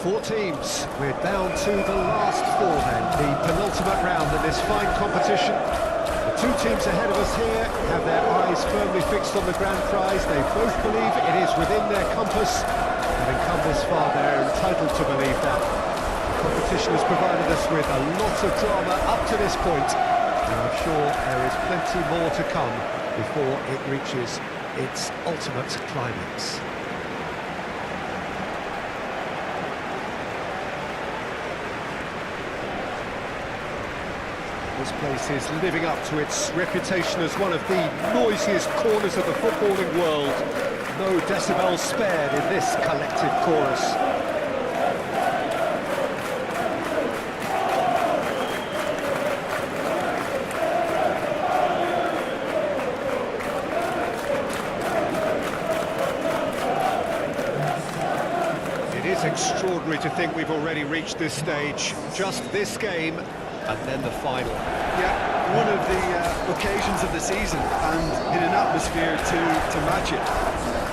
Four teams, we're down to the last four then, the penultimate round in this fine competition. The two teams ahead of us here have their eyes firmly fixed on the grand prize. They both believe it is within their compass. Having come this far, they're entitled to believe that. The competition has provided us with a lot of drama up to this point, and I'm sure there is plenty more to come before it reaches its ultimate climax. This place is living up to its reputation as one of the noisiest corners of the footballing world. No decibels spared in this collective chorus. It is extraordinary to think we've already reached this stage. Just this game, and then the final. Yeah, one of the occasions of the season, and in an atmosphere to match it.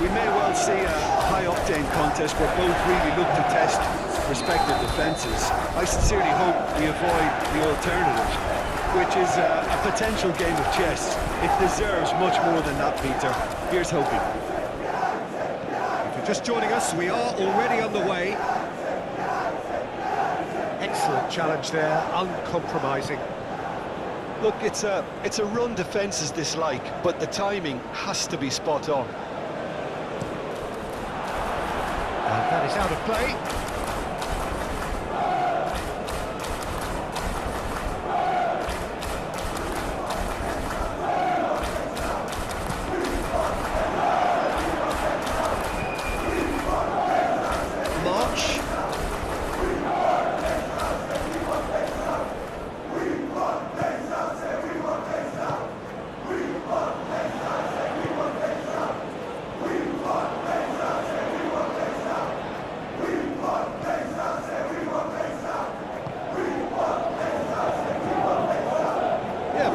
We may well see a high-octane contest where both really look to test respective defences. I sincerely hope we avoid the alternative, which is a potential game of chess. It deserves much more than that, Peter. Here's hoping. If you're just joining us, we are already underway. Excellent challenge there, uncompromising. Look, it's a run defence's dislike, but the timing has to be spot on. And that is out of play.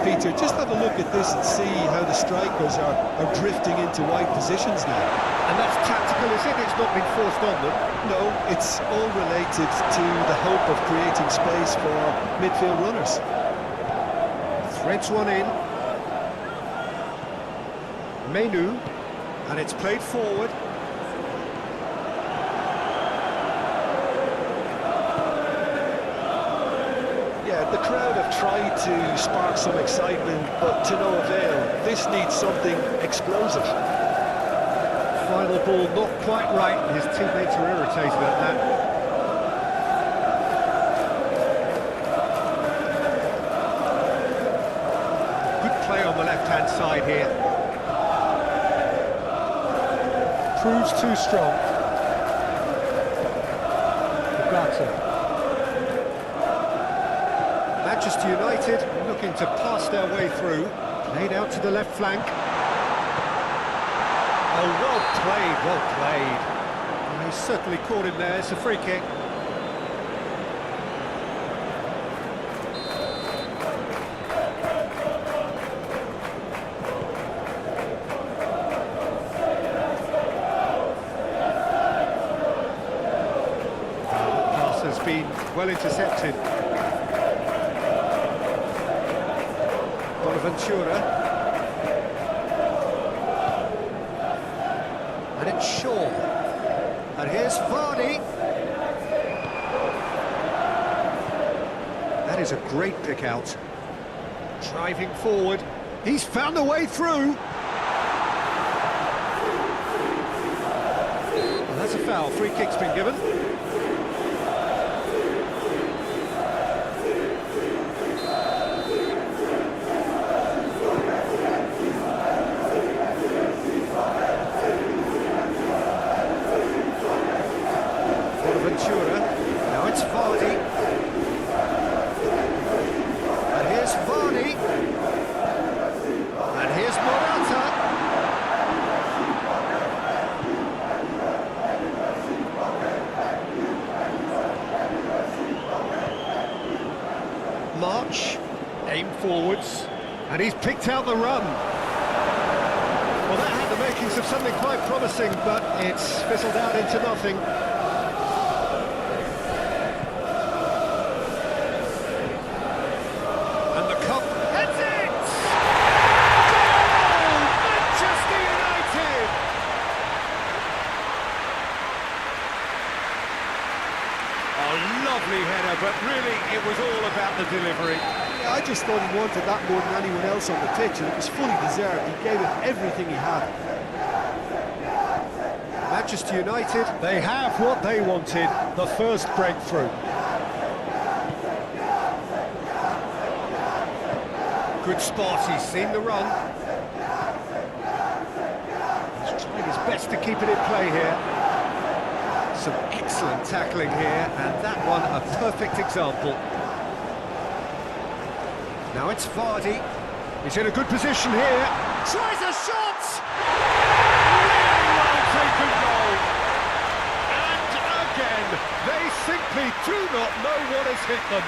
Peter, just have a look at this and see how the strikers are drifting into wide positions now. And that's tactical, is it? It's not been forced on them. No, it's all related to the hope of creating space for midfield runners. Threads one in. Menu, and it's played forward. The crowd have tried to spark some excitement, but to no avail. This needs something explosive. Final ball not quite right, and his teammates are irritated at that. Good play on the left-hand side here. Proves too strong. Bugatti. Manchester United looking to pass their way through. Played out to the left flank. Oh, well played, well played. Well, he's certainly caught him there. It's a free kick. The pass has been well intercepted. Ventura, and it's Shaw, and here's Vardy. That is a great pick out. Driving forward, he's found a way through. And that's a foul. Free kick's been given. Now it's Vardy. march, aim forwards, and he's picked out the run. Well, that had the makings of something quite promising, but it's fizzled out into nothing. And the cup heads it! Goal! Manchester United! A lovely header, but really it was all about the delivery. Yeah, I just thought he wanted that more than anyone else on the pitch, and it was fully deserved. He gave it everything he had. Manchester United, they have what they wanted, the first breakthrough. Good spot, he's seen the run. He's trying his best to keep it in play here. Some excellent tackling here, and that one a perfect example. Now it's Vardy. He's in a good position here. Tries a shot! Really well taken goal. And again, they simply do not know what has hit them.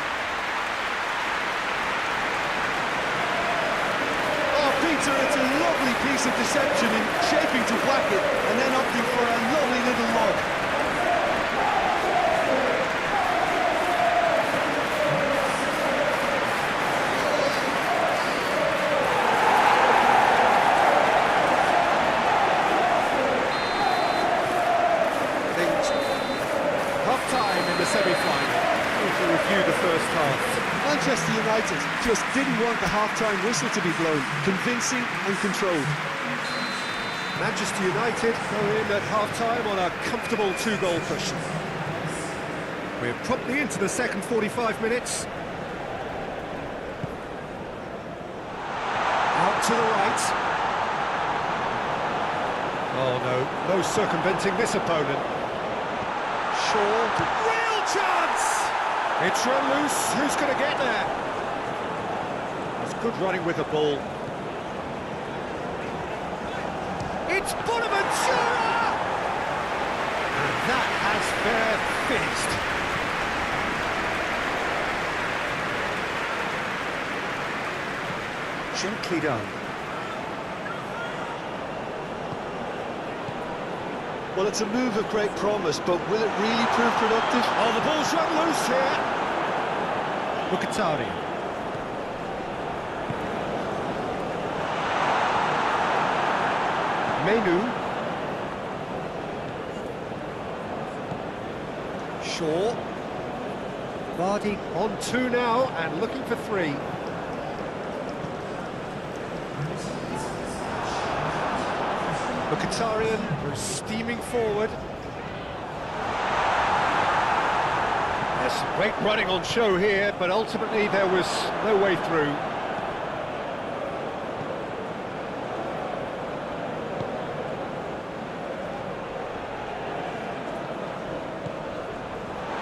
Oh, Peter, it's a lovely piece of deception in shaping to whack it and then opting for a lovely little log. Half-time in the semi-final. To review the first half. Manchester United just didn't want the half-time whistle to be blown. Convincing and controlled. Manchester United go in at half-time on a comfortable two-goal cushion. We're promptly into the second 45 minutes. Out to the right. Oh no, no circumventing this opponent. Shaw, real chance! It's run loose, who's going to get there? It's good running with the ball. It's Bonaventura! And that has fair finished. Gently done. Well, it's a move of great promise, but will it really prove productive? Oh, the ball's run loose here. Mkhitaryan. Menu. Shaw. Vardy on two now and looking for three. Mkhitaryan was steaming forward. There's some great running on show here, but ultimately there was no way through.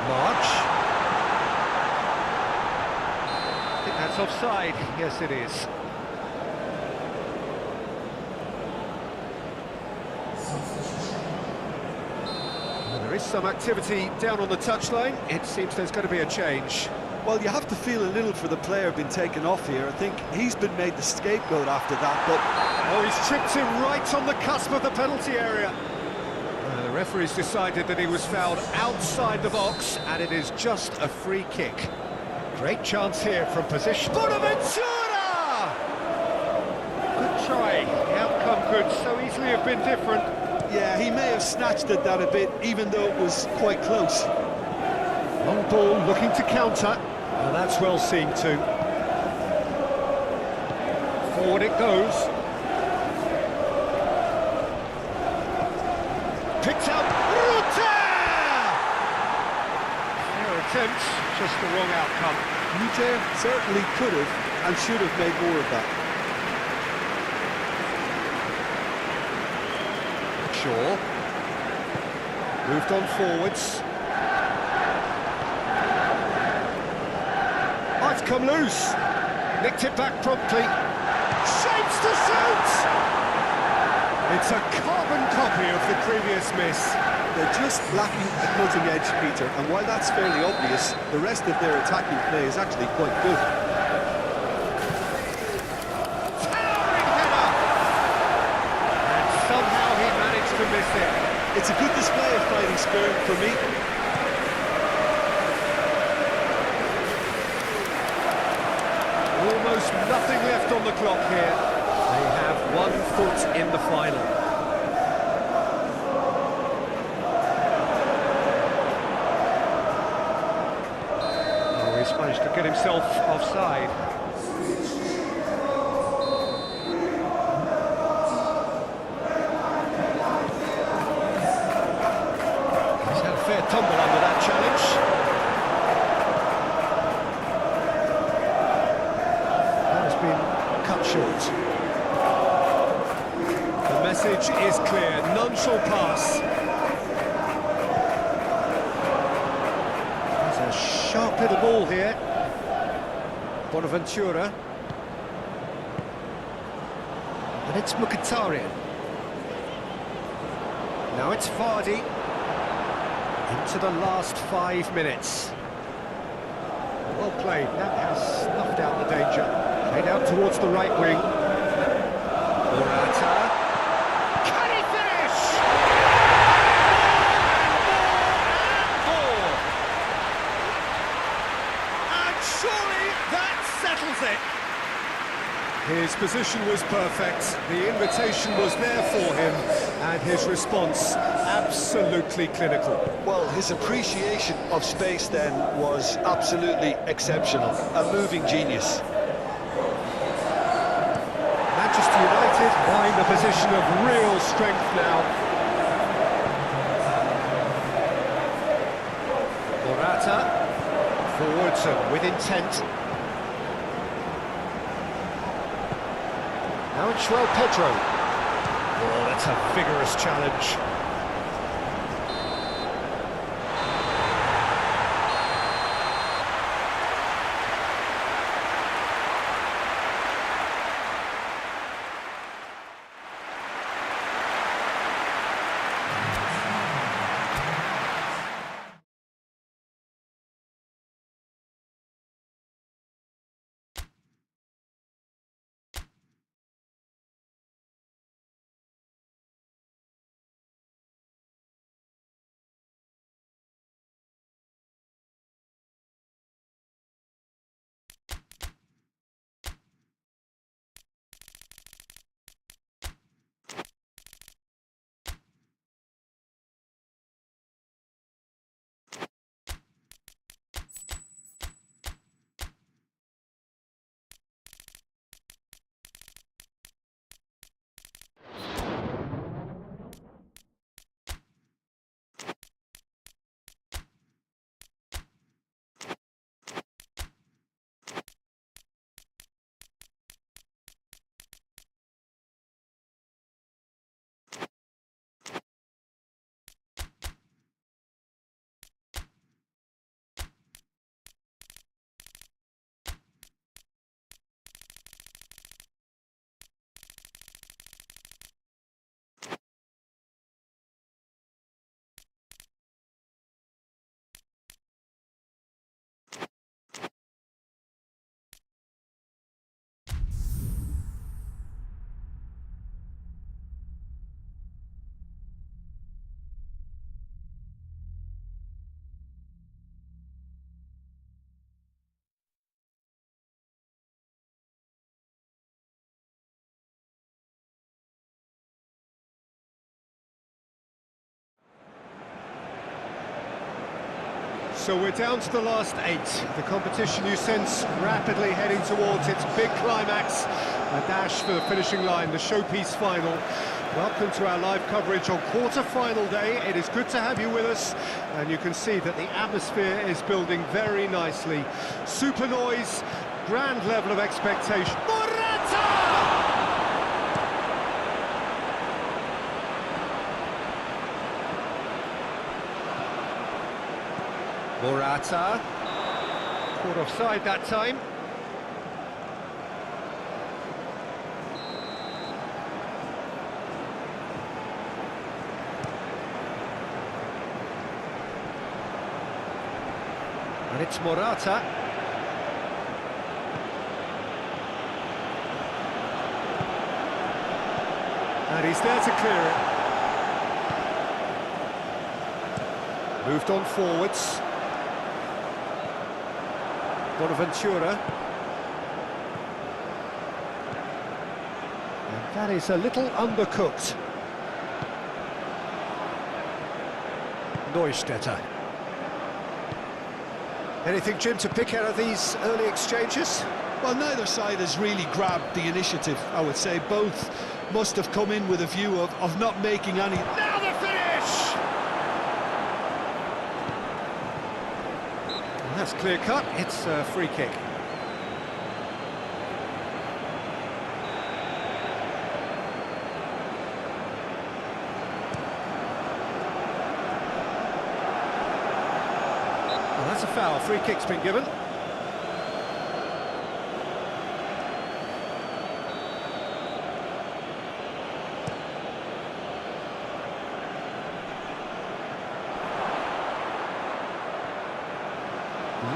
March. I think that's offside. Yes, it is. There is some activity down on the touchline. It seems there's going to be a change. Well, you have to feel a little for the player being taken off here. I think he's been made the scapegoat after that, but... Oh, he's tripped him right on the cusp of the penalty area. The referee's decided that he was fouled outside the box, and it is just a free kick. Great chance here from position. Bonaventura! Good try. The outcome could so easily have been different. Yeah, he may have snatched at that a bit, even though it was quite close. Long ball looking to counter. Well, that's well seen too. Forward it goes. Picked up. Ruta! Fair attempt, just the wrong outcome. Ruta certainly could have and should have made more of that. Shaw. Moved on forwards. Oh, it's come loose. Nicked it back promptly. Shapes to shoot! It's a carbon copy of the previous miss. They're just lacking a cutting edge, Peter, and while that's fairly obvious, the rest of their attacking play is actually quite good. Towering header! And somehow he managed to miss it. It's a good display of fighting spirit for me. Almost nothing left on the clock here. They have 1 foot in the final. Oh, he's managed to get himself offside. He's had a fair tumble under that challenge. Cut short. The message is clear, none shall pass. There's a sharp little ball here. Bonaventura. And it's Mkhitaryan. Now it's Vardy. Into the last 5 minutes. Well played, that has snuffed out the danger. Played out towards the right wing. Morata. Can he finish? More. And surely that settles it. His position was perfect, the invitation was there for him, and his response absolutely clinical. Well, his appreciation of space then was absolutely exceptional. A moving genius. Manchester United find a position of real strength now. Morata, forwards and with intent. Now it's João Pedro. Oh, that's a vigorous challenge. So we're down to the last 8. The competition you sense rapidly heading towards its big climax. A dash for the finishing line, the showpiece final. Welcome to our live coverage on quarter-final day. It is good to have you with us, and you can see that the atmosphere is building very nicely. Super noise, grand level of expectation. Morata! Morata, caught offside that time. It's Morata. And he's there to clear it. Moved on forwards. Bonaventura. And that is a little undercooked. Neustädter. Anything, Jim, to pick out of these early exchanges? Well, neither side has really grabbed the initiative, I would say. Both must have come in with a view of not making any... Now the finish! And that's clear cut, it's a free kick. Well, that's a foul, free kick's been given.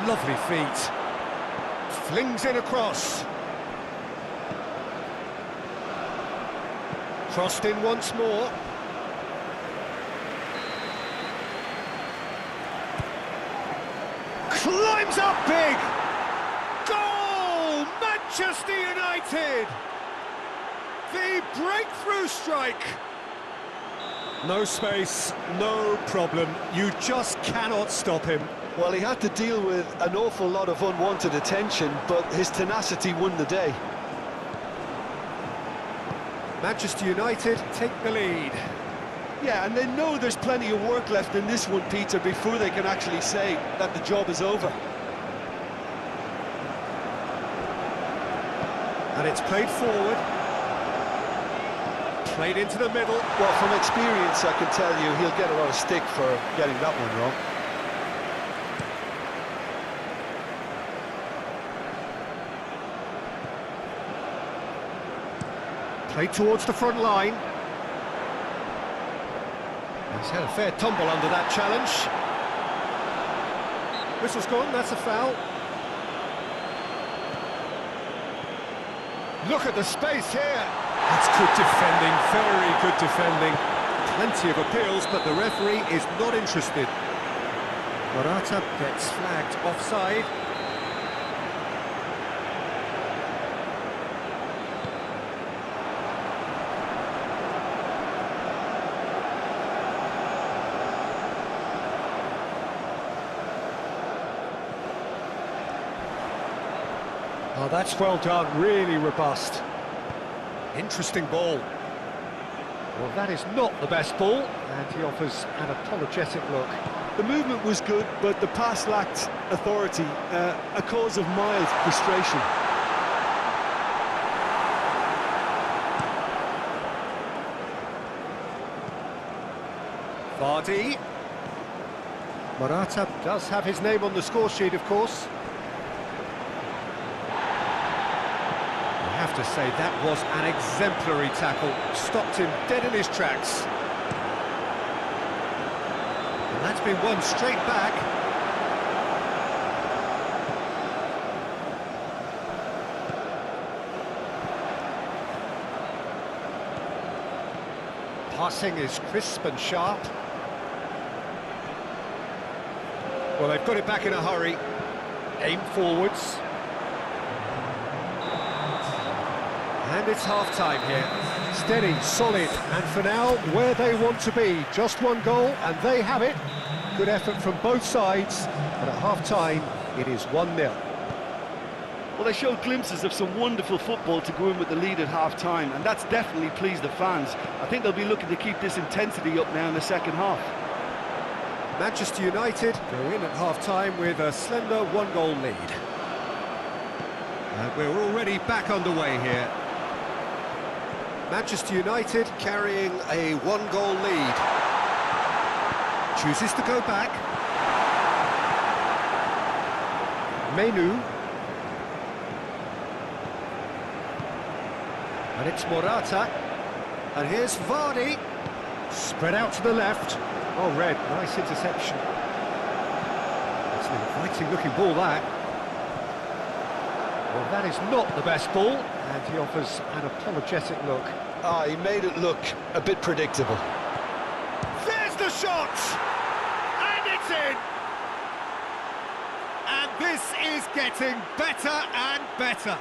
Lovely feet. Flings in across. Crossed in once more. Climbs up big! Goal! Manchester United! The breakthrough strike! No space, no problem. You just cannot stop him. Well, he had to deal with an awful lot of unwanted attention, but his tenacity won the day. Manchester United take the lead. Yeah, and they know there's plenty of work left in this one, Peter, before they can actually say that the job is over. And it's played forward. Played into the middle. Well, from experience, I can tell you he'll get a lot of stick for getting that one wrong. Played towards the front line. He's had a fair tumble under that challenge. Whistle's gone, that's a foul. Look at the space here. That's good defending, very good defending. Plenty of appeals, but the referee is not interested. Morata gets flagged offside. Oh, that's well done, really robust. Interesting ball. Well, that is not the best ball, and he offers an apologetic look. The movement was good, but the pass lacked authority, a cause of mild frustration. Vardy. Morata does have his name on the score sheet, of course. I have to say that was an exemplary tackle, stopped him dead in his tracks. And that's been won straight back. Passing is crisp and sharp. Well, they've got it back in a hurry. Aim forwards. And it's half-time here. Steady, solid, and for now, where they want to be. Just one goal, and they have it. Good effort from both sides, but at half-time, it is 1-0. Well, they showed glimpses of some wonderful football to go in with the lead at half-time, and that's definitely pleased the fans. I think they'll be looking to keep this intensity up now in the second half. Manchester United go in at half-time with a slender one-goal lead. And we're already back underway here. Manchester United carrying a one-goal lead. Chooses to go back. Menu. And it's Morata. And here's Vardy. Spread out to the left. Oh, Red, nice interception. It's an Exciting looking ball, that. Well, that is not the best ball, and he offers an apologetic look. Ah, he made it look a bit predictable. There's the shot! And it's in! And this is getting better and better.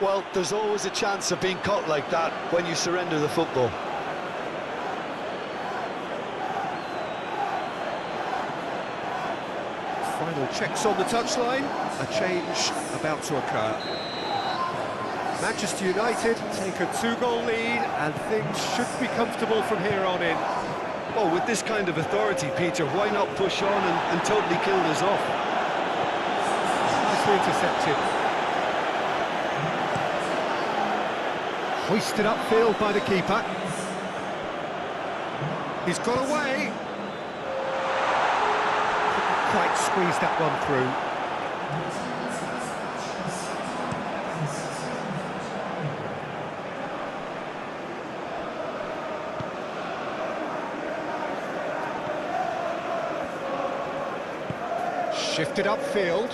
Well, there's always a chance of being caught like that when you surrender the football. Final checks on the touchline. A change about to occur. Manchester United take a 2-goal lead, and things should be comfortable from here on in. Well, with this kind of authority, Peter, why not push on and totally kill this off? Nicely intercepted. Hoisted upfield by the keeper. He's got away. Couldn't quite squeeze that one through. Shifted upfield.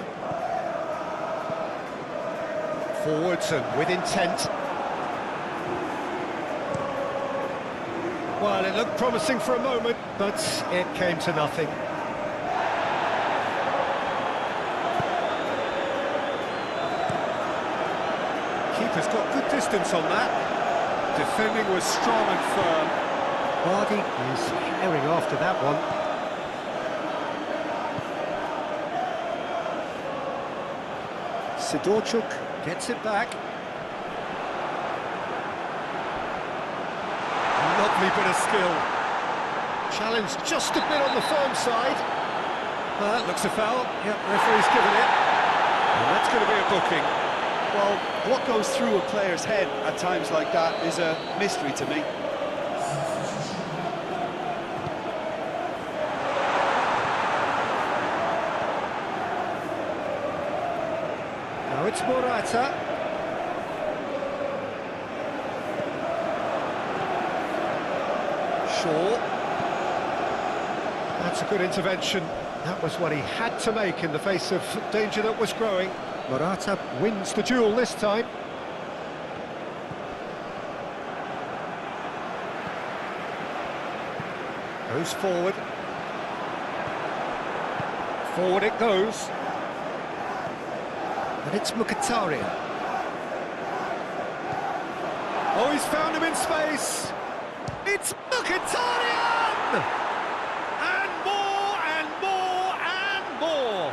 Forwards and with intent. Well, it looked promising for a moment, but it came to nothing. Keeper's got good distance on that. Defending was strong and firm. Vardy is herring after that one. Sidorchuk gets it back. Lovely bit of skill. Challenge just a bit on the firm side. That looks a foul. Yep, referee's given it. And that's going to be a booking. Well, what goes through a player's head at times like that is a mystery to me. Now it's Morata. Shaw. That's a good intervention. That was what he had to make in the face of danger that was growing. Morata wins the duel this time. Goes forward. Forward it goes. And it's Mkhitaryan. Oh, he's found him in space. It's Mkhitaryan! And more, and more, and more.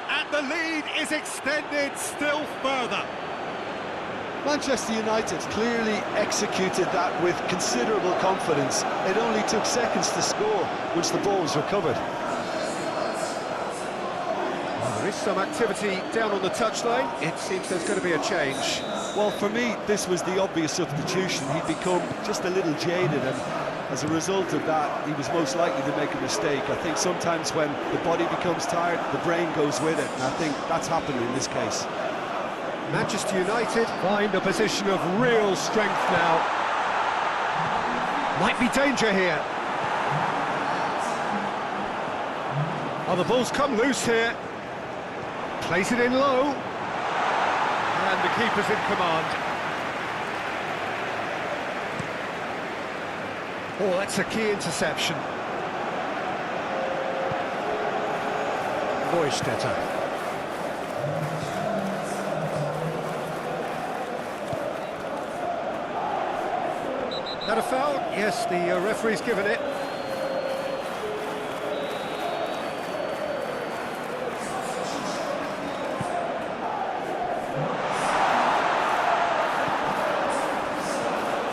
And the lead is extended still further. Manchester United clearly executed that with considerable confidence. It only took seconds to score once the ball was recovered. There is some activity down on the touchline. It seems there's going to be a change. Well, for me, this was the obvious substitution. He'd become just a little jaded, and as a result of that, he was most likely to make a mistake. I think sometimes when the body becomes tired, the brain goes with it, and I think that's happened in this case. Manchester United find a position of real strength now. Might be danger here. Oh, the ball's come loose here. Plays it in low. And the keeper's in command. Oh, that's a key interception. Neustädter. That a foul? Yes, the referee's given it.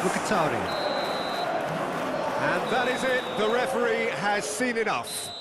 Mkhitaryan. And that is it. The referee has seen enough.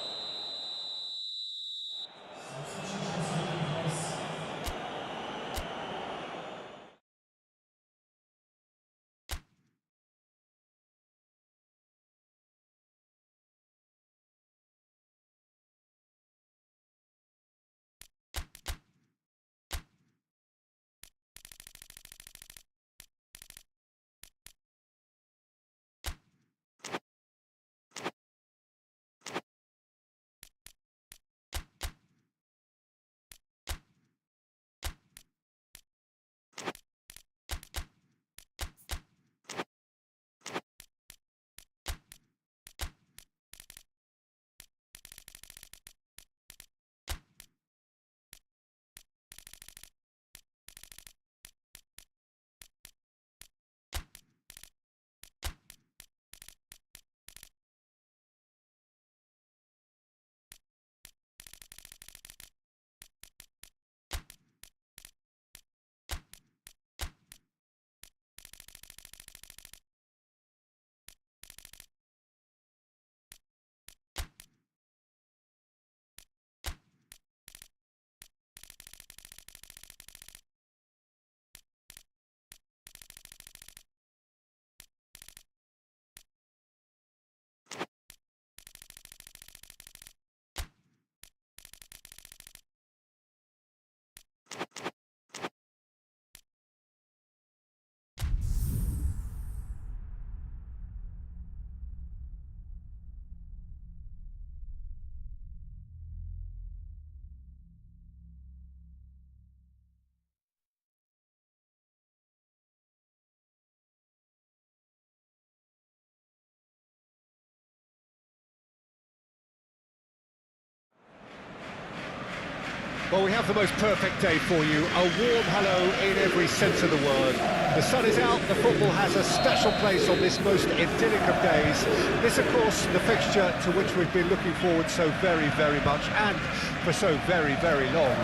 Well, we have the most perfect day for you. A warm hello in every sense of the word. The sun is out, the football has a special place on this most idyllic of days. This, of course, the fixture to which we've been looking forward so very, very much, and for so very, very long.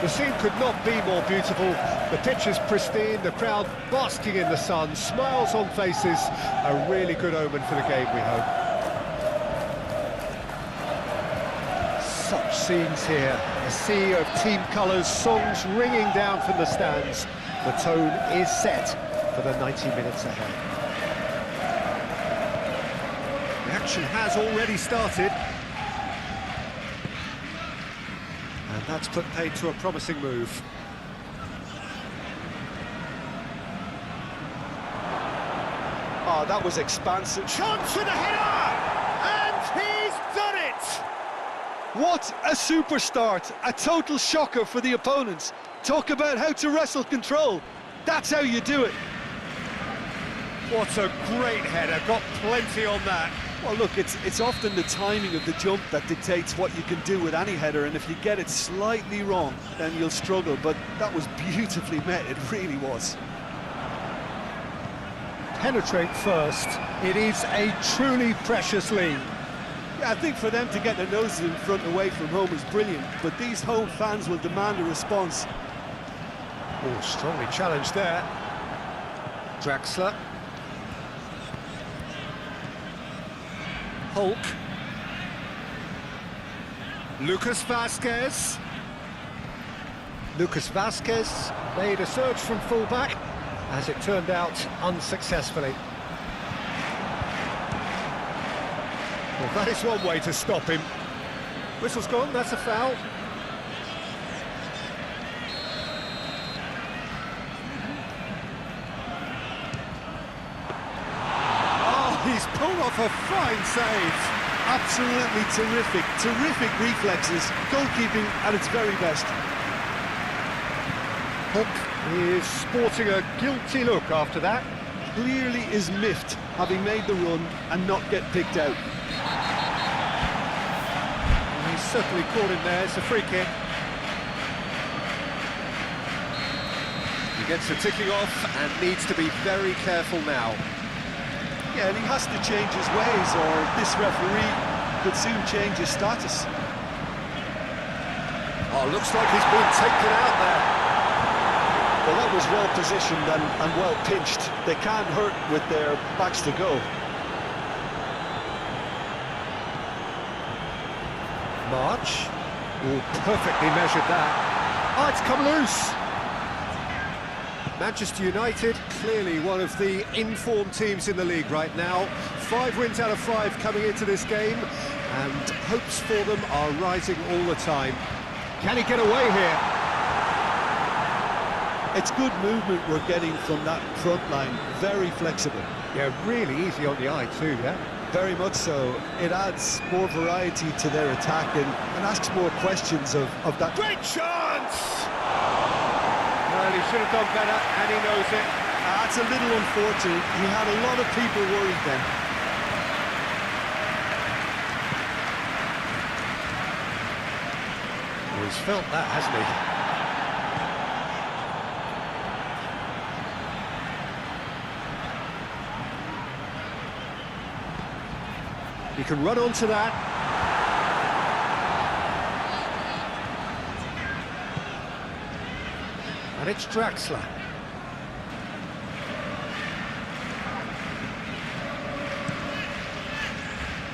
The scene could not be more beautiful. The pitch is pristine, the crowd basking in the sun, smiles on faces. A really good omen for the game, we hope. Such scenes here, a sea of team colours, songs ringing down from the stands. The tone is set for the 90 minutes ahead. The action has already started. And that's put paid to a promising move. Oh, that was expansive. Chance for the header! And he's done it! What a super start! A total shocker for the opponents. Talk about how to wrestle control. That's how you do it. What a great header, got plenty on that. Well, look, it's often the timing of the jump that dictates what you can do with any header, and if you get it slightly wrong, then you'll struggle, but that was beautifully met, it really was. Penetrate first. It is a truly precious lead. Yeah, I think for them to get their noses in front away from home is brilliant, but these home fans will demand a response. Oh, strongly challenged there. Draxler. Hulk. Lucas Vasquez. Lucas Vasquez made a surge from fullback, as it turned out unsuccessfully. Well, that is one way to stop him. Whistle's gone, that's a foul. He's pulled off a fine save. Absolutely terrific reflexes, goalkeeping at its very best. Hook is sporting a guilty look after that. Clearly is miffed, having made the run and not get picked out. He's certainly caught him there, it's a free kick. He gets the ticking off and needs to be very careful now. Yeah, and he has to change his ways, or this referee could soon change his status. Oh, looks like he's been taken out there. Well, that was well positioned and well pinched. They can't hurt with their backs to go. March. Oh, perfectly measured that. Oh, it's come loose. Manchester United, clearly one of the informed teams in the league right now. 5 wins out of 5 coming into this game, and hopes for them are rising all the time. Can he get away here? It's good movement we're getting from that front line, very flexible. Yeah, really easy on the eye too, yeah? Very much so. It adds more variety to their attack and asks more questions of that. Great chance! Well, he should have done better, and he knows it. That's a little unfortunate. He had a lot of people worried then. Well, he's felt that, hasn't he? He can run onto that. And it's Draxler.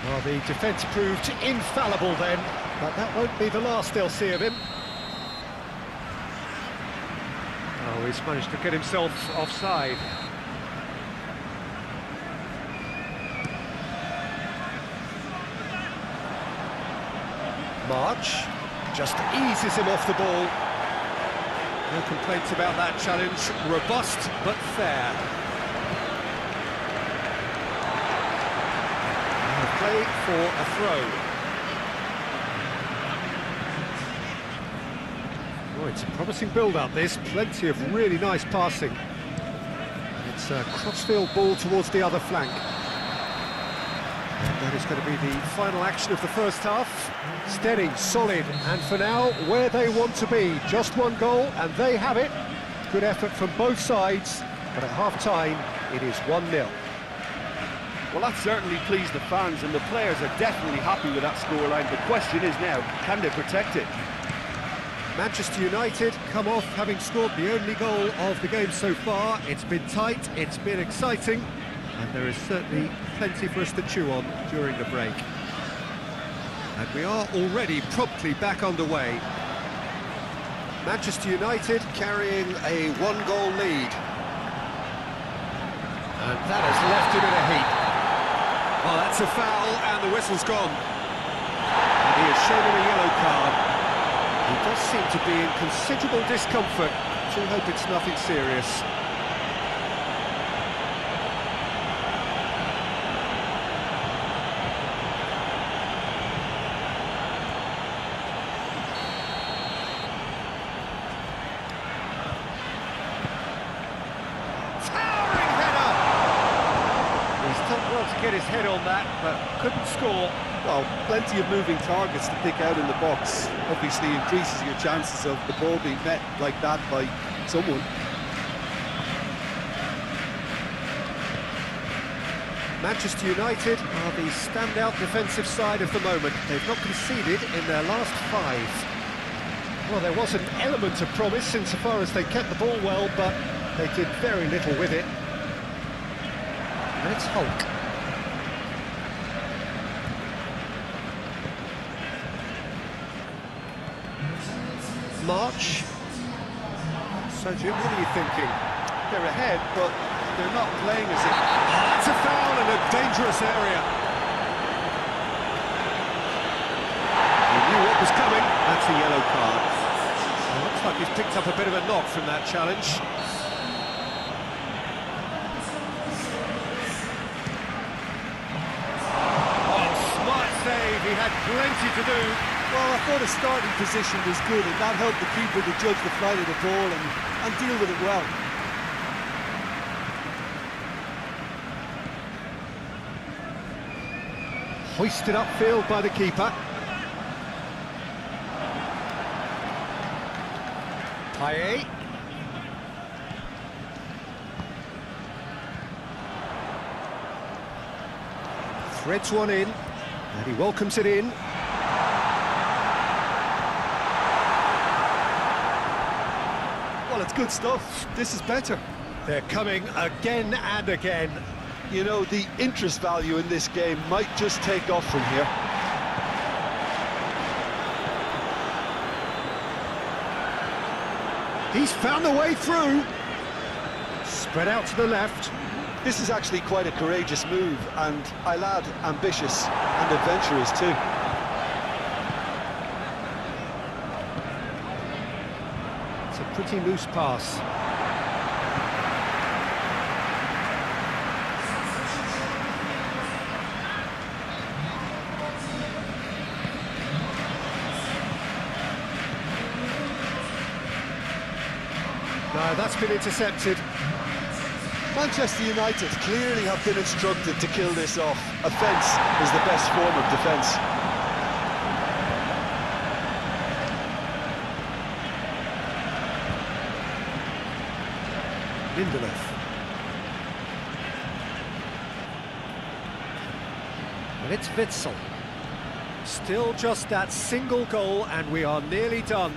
Well, the defence proved infallible then, but that won't be the last they'll see of him. Oh, he's managed to get himself offside. March just eases him off the ball. No complaints about that challenge. Robust, but fair. And the play for a throw. Oh, it's a promising build-up, this. Plenty of really nice passing. It's a crossfield ball towards the other flank. That is going to be the final action of the first half. Steady, solid, and for now, where they want to be. Just one goal, and they have it. Good effort from both sides, but at half-time, it is 1-0. Well, that certainly pleased the fans, and the players are definitely happy with that scoreline. The question is now, can they protect it? Manchester United come off having scored the only goal of the game so far. It's been tight, it's been exciting, and there is certainly plenty for us to chew on during the break. And we are already promptly back underway. Manchester United carrying a one-goal lead. And that has left him in a heap. Well, that's a foul, and the whistle's gone. And he has shown him a yellow card. He does seem to be in considerable discomfort. So I hope it's nothing serious. Towering header! He's done well to get his head on that, but couldn't score. Well, plenty of moving targets to pick out in the box. Obviously increases your chances of the ball being met like that by someone. Manchester United are the standout defensive side of the moment. They've not conceded in their last 5. Well, there was an element of promise insofar as they kept the ball well, but they did very little with it. And it's Hulk. March. So, Jim, what are you thinking? They're ahead, but they're not playing as if... That's a foul in a dangerous area. He knew what was coming. That's a yellow card. Well, looks like he's picked up a bit of a knock from that challenge. Oh, smart save. He had plenty to do. Well, I thought his starting position was good, and that helped the keeper to judge the flight of the ball and deal with it well. Hoisted upfield by the keeper. Payet. Threads one in, and he welcomes it in. Well, it's good stuff. This is better. They're coming again and again. You know, the interest value in this game might just take off from here. He's found the way through. Spread out to the left. This is actually quite a courageous move, and I'll add ambitious and adventurous too. It's a pretty loose pass. No, that's been intercepted. Manchester United clearly have been instructed to kill this off. Offence is the best form of defence. Lindelöf. And it's Witsel. Still just that single goal and we are nearly done.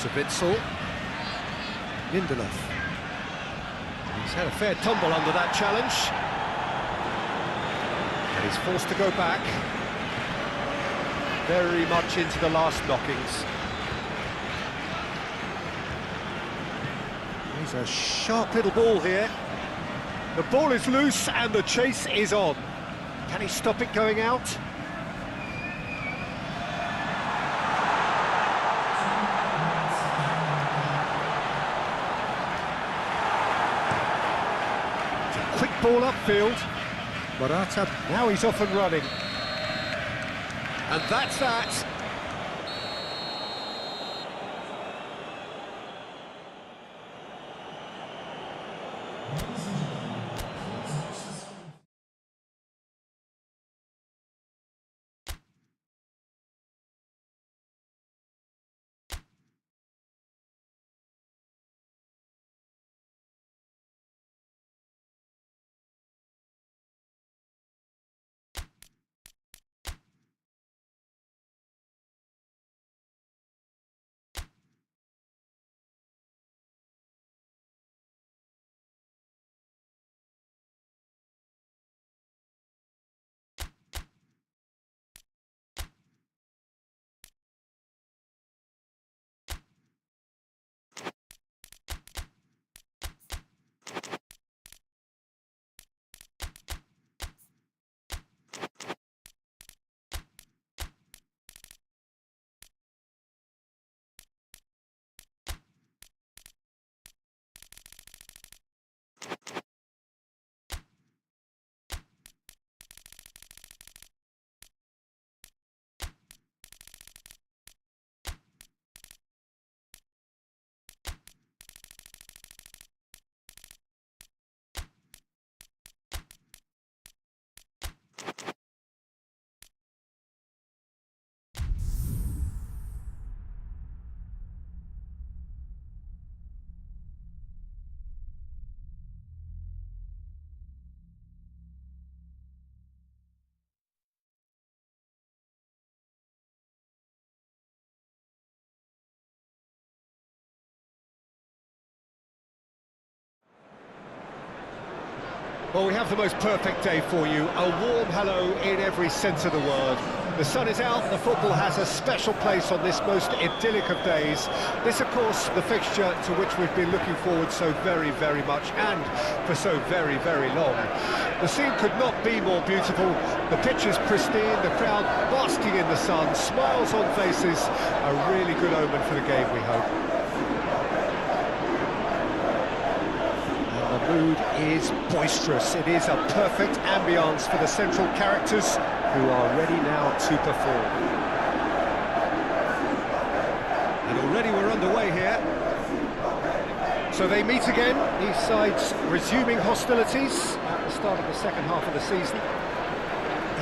To Witsel. Lindelöf. He's had a fair tumble under that challenge. And he's forced to go back. Very much into the last knockings. He's a sharp little ball here. The ball is loose and the chase is on. Can he stop it going out? Quick ball upfield. Morata, now he's off and running. And that's that. Well, we have the most perfect day for you. A warm hello in every sense of the word. The sun is out, the football has a special place on this most idyllic of days. This, of course, the fixture to which we've been looking forward so very, very much, and for so very, very long. The scene could not be more beautiful. The pitch is pristine, the crowd basking in the sun, smiles on faces. A really good omen for the game, we hope. The mood is boisterous. It is a perfect ambience for the central characters who are ready now to perform. And already we're underway here. So they meet again, these sides resuming hostilities at the start of the second half of the season.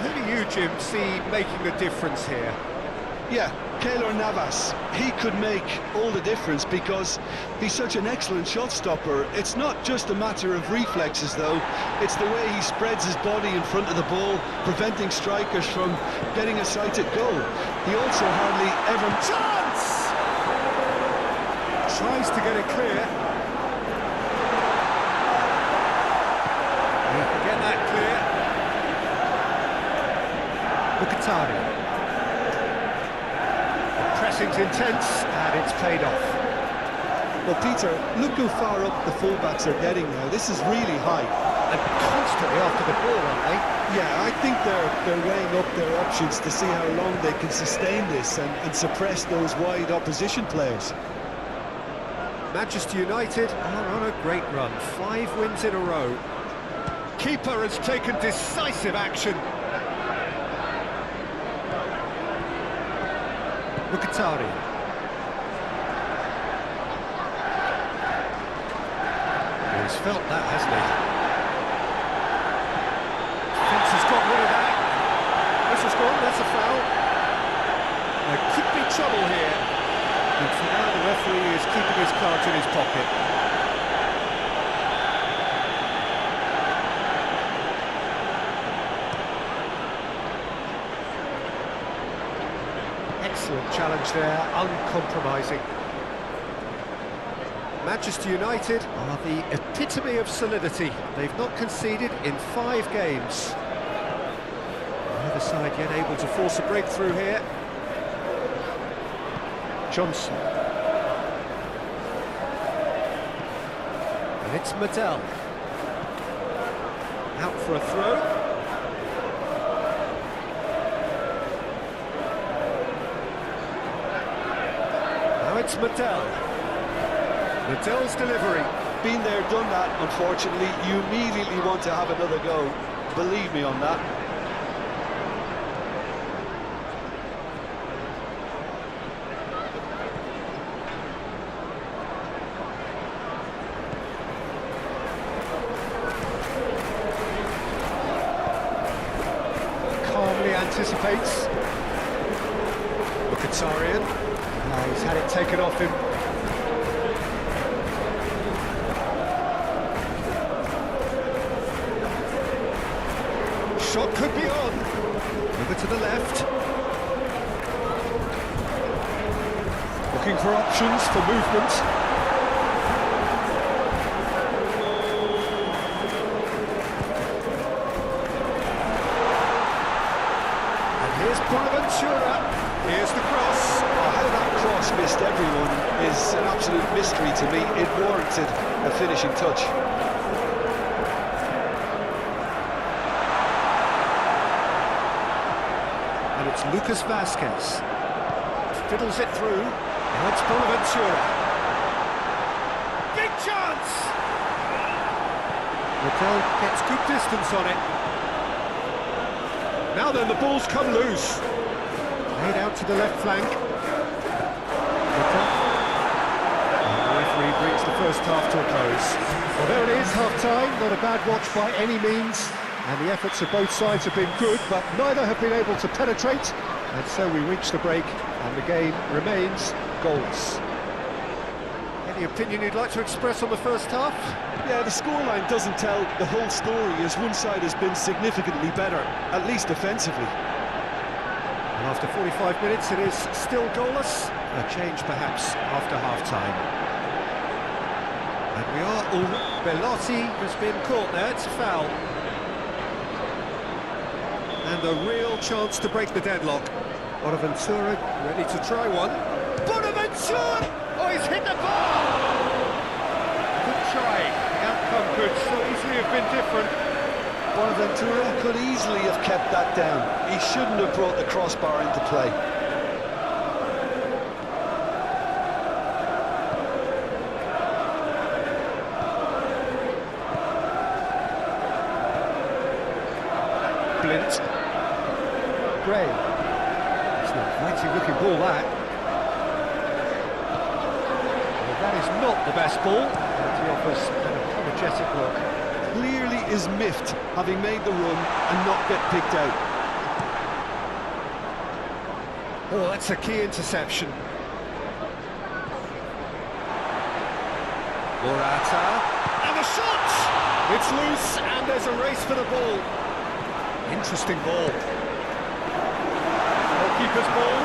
Who do you, Jim, see making the difference here? Yeah, Keylor Navas. He could make all the difference because he's such an excellent shot stopper. It's not just a matter of reflexes, though. It's the way he spreads his body in front of the ball, preventing strikers from getting a sighted goal. He also hardly ever... Chance! Tries to get it clear. He can get that clear. Mkhitaryan. Pressing's intense, and it's paid off. Well, Peter, look how far up the fullbacks are getting now. This is really high. And constantly after the ball, aren't they? Yeah, I think they're weighing up their options to see how long they can sustain this and suppress those wide opposition players. Manchester United are on a great run. 5 wins in a row. Keeper has taken decisive action. Mkhitaryan. He's felt that, hasn't he? Fence has got rid of that. This has gone, that's a foul. There could be trouble here. But for now, the referee is keeping his cards in his pocket. Excellent challenge there, uncompromising. Manchester United are the epitome of solidity. They've not conceded in 5 games. Neither side yet able to force a breakthrough here. Johnson. And it's Medel. Out for a throw. It's Medel. Medel's delivery. Been there, done that, unfortunately. You immediately want to have another go. Believe me on that. Calmly anticipates. Mkhitaryan. He's had it taken off him. Shot could be on. Over to the left. Looking for options for movement. And here's Bonaventura. Here's the cross. How that cross missed everyone is an absolute mystery to me. It warranted a finishing touch. And it's Lucas Vazquez. Fiddles it through. Now it's Bonaventura. Big chance! Medel gets good distance on it. Now then, the ball's come loose. Laid out to the left flank. And the referee brings the first half to a close. Well, there it is, half-time. Not a bad watch by any means. And the efforts of both sides have been good, but neither have been able to penetrate. And so we reach the break, and the game remains goals. Any opinion you'd like to express on the first half? Yeah, the scoreline doesn't tell the whole story, as one side has been significantly better, at least offensively. And after 45 minutes, it is still goalless. A change, perhaps, after half-time. And we are all... Bellotti has been caught there, it's a foul. And a real chance to break the deadlock. Bonaventura ready to try one. Bonaventura! Oh, he's hit the bar! Good try. The outcome could so easily have been different. Bonaventura could easily have kept that down. He shouldn't have brought the crossbar into play. Blint. Gray. It's not a mighty looking ball, that. Well, that is not the best ball. And he offers an apologetic look. Clearly is miffed, having made the run and not get picked out. Oh, that's a key interception. Morata. And the shot! It's loose, and there's a race for the ball. Interesting ball. Goalkeeper's ball.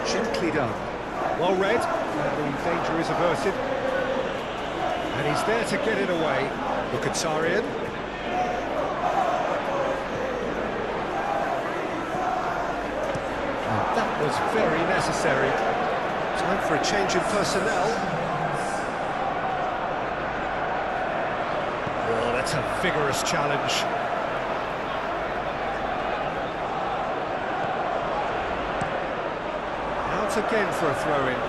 Gently done. Well read, and the danger is averted. And he's there to get it away. Look at Sarian. That was very necessary. Time for a change in personnel. Oh, that's a vigorous challenge. Out again for a throw-in.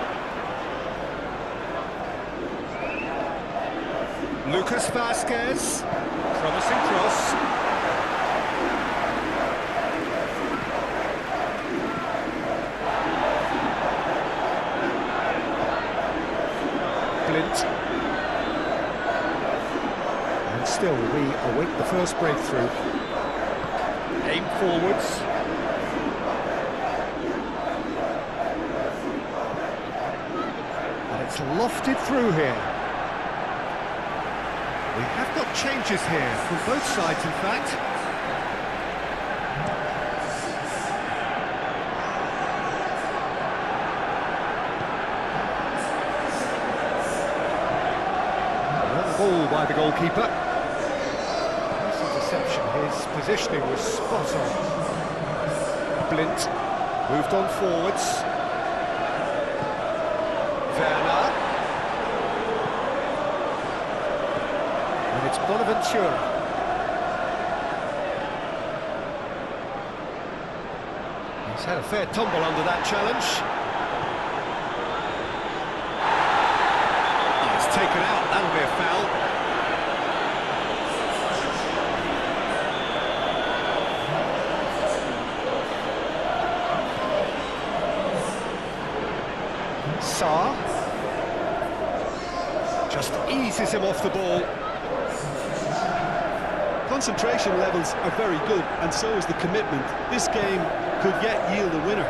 Lucas Vasquez. Promising cross. Blint. And still we await the first breakthrough. Aim forwards. And it's lofted through here. We have got changes here from both sides, in fact. Ball by the goalkeeper. Nice interception, his positioning was spot on. Blint moved on forwards. Werner. And it's Bonaventura. He's had a fair tumble under that challenge. Taken out, that'll be a foul. Sarr just eases him off the ball. Concentration levels are very good, and so is the commitment. This game could yet yield a winner.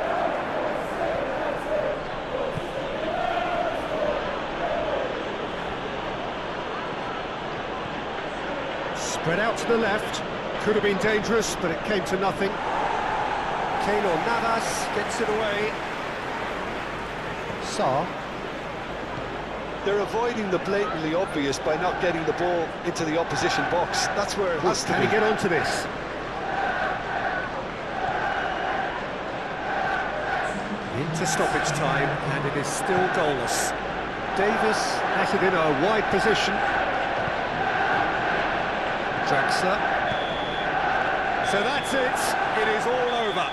Spread out to the left, could have been dangerous, but it came to nothing. Keylor Navas gets it away. Sarr. They're avoiding the blatantly obvious by not getting the ball into the opposition box. That's where it has to be. Can he get onto this? Into stoppage time, and it is still goalless. Davis has it in a wide position. Draxler. So that's it. It is all over.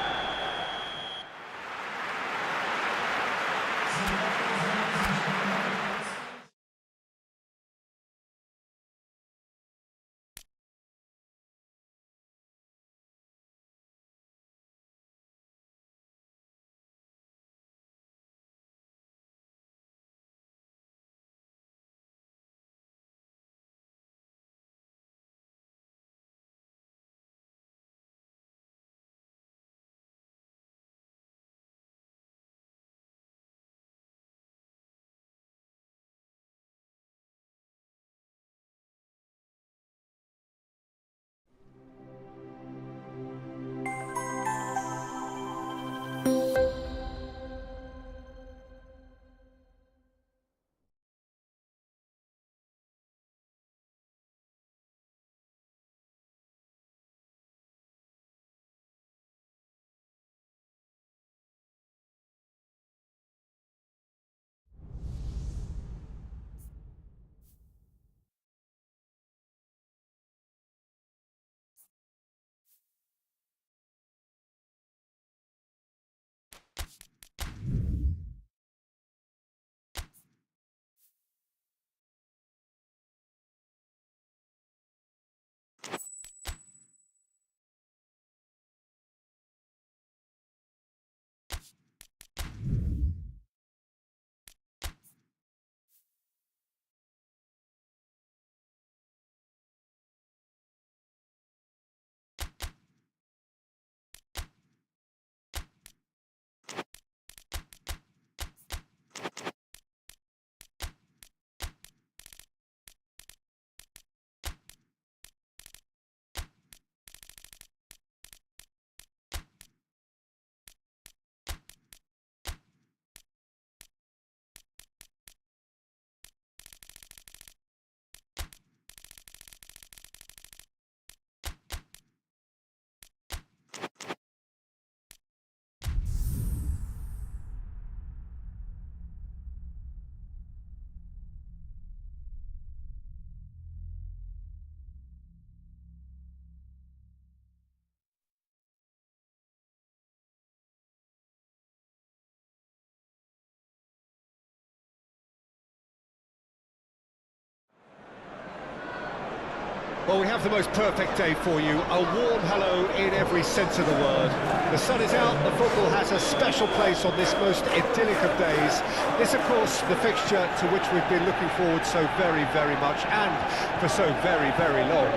Well, we have the most perfect day for you. A warm hello in every sense of the word. The sun is out, the football has a special place on this most idyllic of days. This, of course, the fixture to which we've been looking forward so very, very much, and for so very, very long.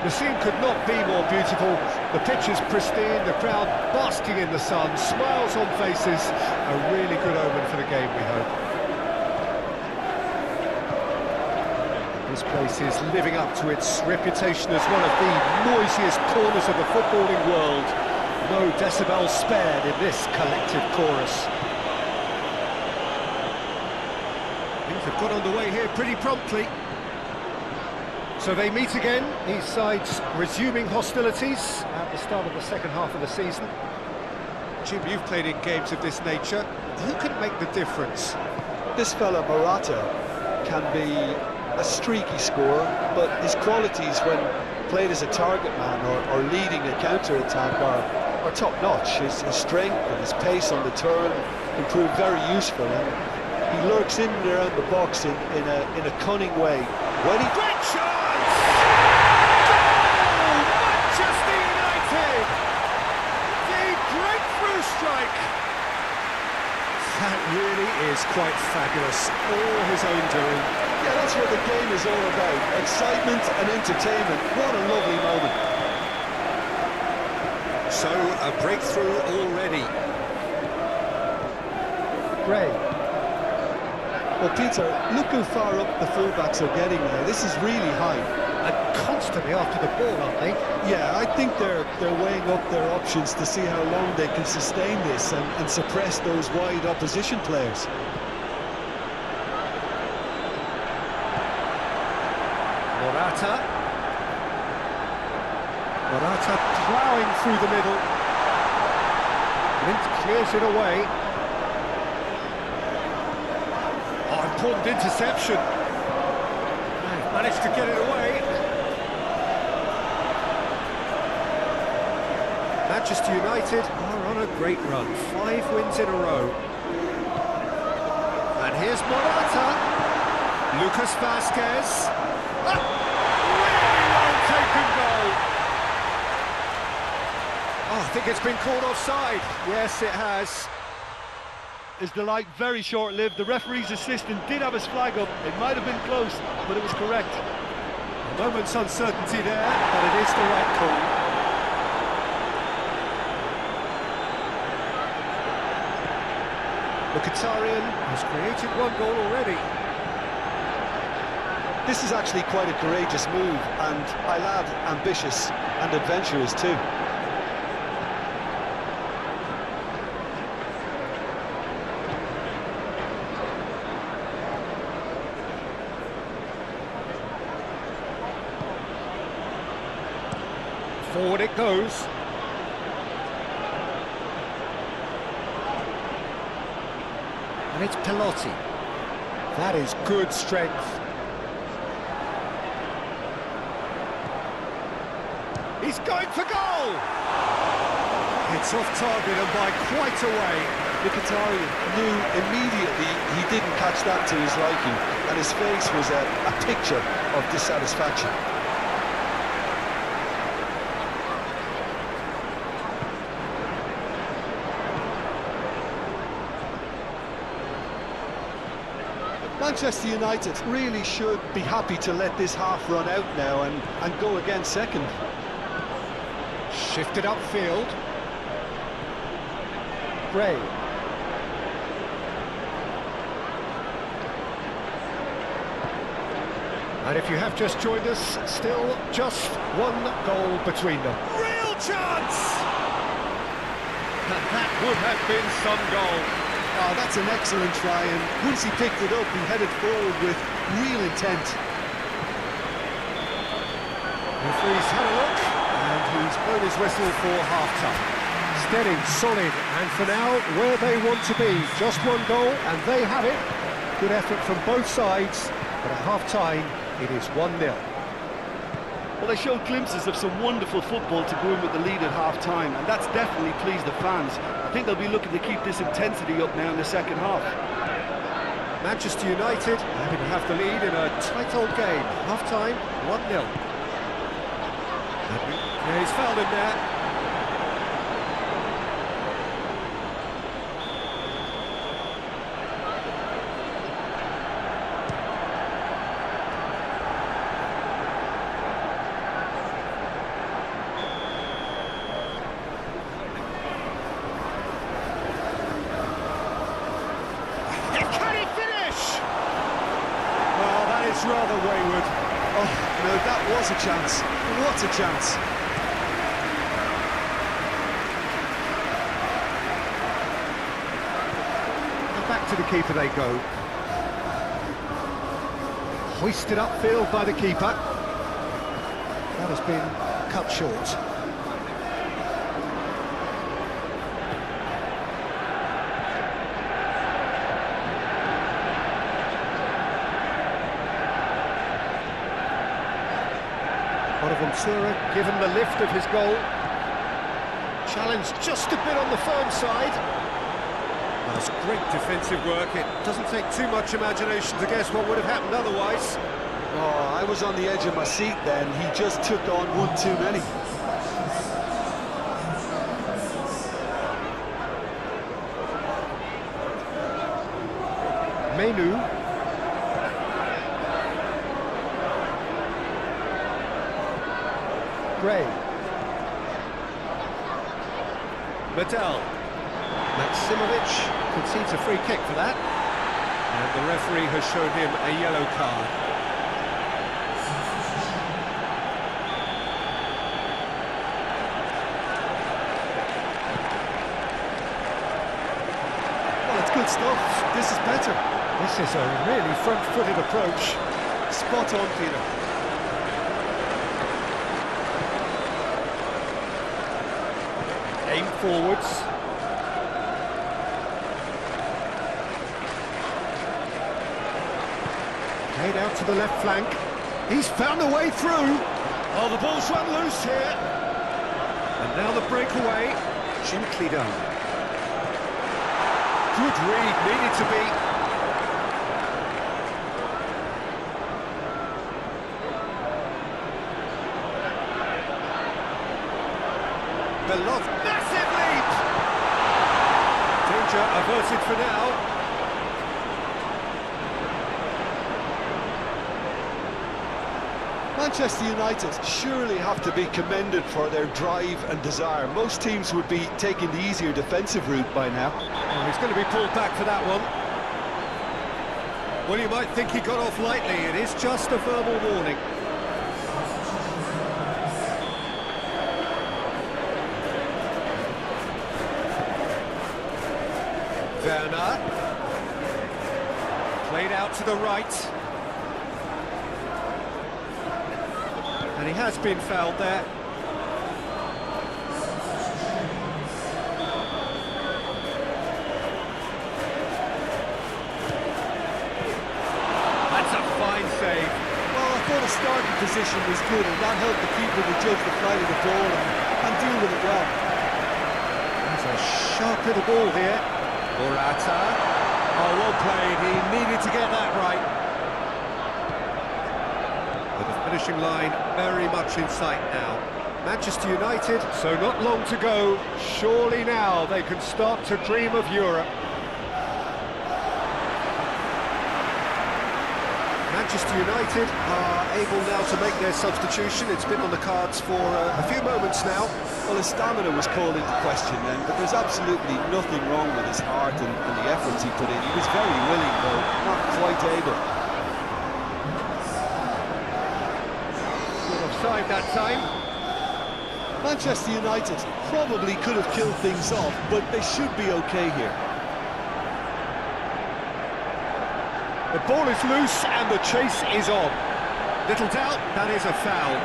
The scene could not be more beautiful. The pitch is pristine, the crowd basking in the sun, smiles on faces. A really good omen for the game, we hope. This place is living up to its reputation as one of the noisiest corners of the footballing world. No decibels spared in this collective chorus. Things have got underway here pretty promptly. So they meet again, these sides resuming hostilities at the start of the second half of the season. Jim, you've played in games of this nature. Who can make the difference? This fella, Morata, can be a streaky scorer, but his qualities when played as a target man or leading a counter-attack are top-notch. His strength and his pace on the turn can prove very useful, and he lurks in and around the box in a cunning way. When he... Great chance! Goal! Manchester United! The breakthrough strike! That really is quite fabulous, all his own doing. Yeah, that's what the game is all about. Excitement and entertainment. What a lovely moment. So, a breakthrough already. Gray. Well, Peter, look how far up the fullbacks are getting now. This is really high. And constantly after the ball, aren't they? Yeah, I think they're weighing up their options to see how long they can sustain this and suppress those wide opposition players. Morata ploughing through the middle. Lint clears it away. Oh, important interception. They've managed to get it away. Manchester United are on a great run. 5 wins in a row. And here's Morata. Lucas Vasquez. Really well taken goal. Oh, I think it's been called offside. Yes, it has. His delight very short-lived. The referee's assistant did have his flag up. It might have been close, but it was correct. A moment's uncertainty there, but it is the right call. Mkhitaryan has created 1 goal already. This is actually quite a courageous move, and I'll add ambitious and adventurous too. Forward it goes. And it's Pelotti. That is good strength. He's going for goal! It's off target and by quite a way. Mkhitaryan knew immediately he didn't catch that to his liking, and his face was a picture of dissatisfaction. Manchester United really should be happy to let this half run out now and go again second. Shifted upfield. Gray. And if you have just joined us, still just one goal between them. Real chance! That would have been some goal. Oh, that's an excellent try, and once he picked it up, he headed forward with real intent. Referee's had a look, and he's blown his whistle for half-time. Steady, solid, and for now, where they want to be. Just one goal, and they have it. Good effort from both sides, but at half-time, it is 1-0. Well, they showed glimpses of some wonderful football to go in with the lead at half-time, and that's definitely pleased the fans. I think they'll be looking to keep this intensity up now in the second half. Manchester United happy to have the lead in a tight old game. Half-time, 1-0. Yeah, he's fouled him there. Rather wayward. Oh, no, that was a chance. What a chance. And back to the keeper they go. Hoisted upfield by the keeper. That has been cut short. Bonaventura given the lift of his goal. Challenged just a bit on the firm side. That's great defensive work. It doesn't take too much imagination to guess what would have happened otherwise. Oh, I was on the edge of my seat then. He just took on one too many. Menu. Gray. Medel. Maximovic concedes a free kick for that. And the referee has shown him a yellow card. Well, it's good stuff. This is better. This is a really front-footed approach. Spot on, Peter. Aim forwards. Played out to the left flank. He's found a way through. Oh, the ball's run loose here. And now the breakaway. Gently done. Good read, needed to be. Beloff, massive leap! Danger averted for now. Manchester United surely have to be commended for their drive and desire. Most teams would be taking the easier defensive route by now. Oh, he's going to be pulled back for that one. Well, you might think he got off lightly. It is just a verbal warning. Werner. Played out to the right. And he has been fouled there. That's a fine save. Well, I thought the starting position was good, and that helped the keeper to judge the flight of the ball and deal with it well. That's a sharp little ball here. Morata. Oh, well played. He needed to get that right. With the finishing line very much in sight now. Manchester United, so not long to go. Surely now they can start to dream of Europe. Manchester United are able now to make their substitution. It's been on the cards for a few moments now. Well, his stamina was called into question then, but there's absolutely nothing wrong with his heart and the efforts he put in. He was very willing, though, not quite able. Good offside that time. Manchester United probably could have killed things off, but they should be okay here. The ball is loose and the chase is on. Little doubt, that is a foul.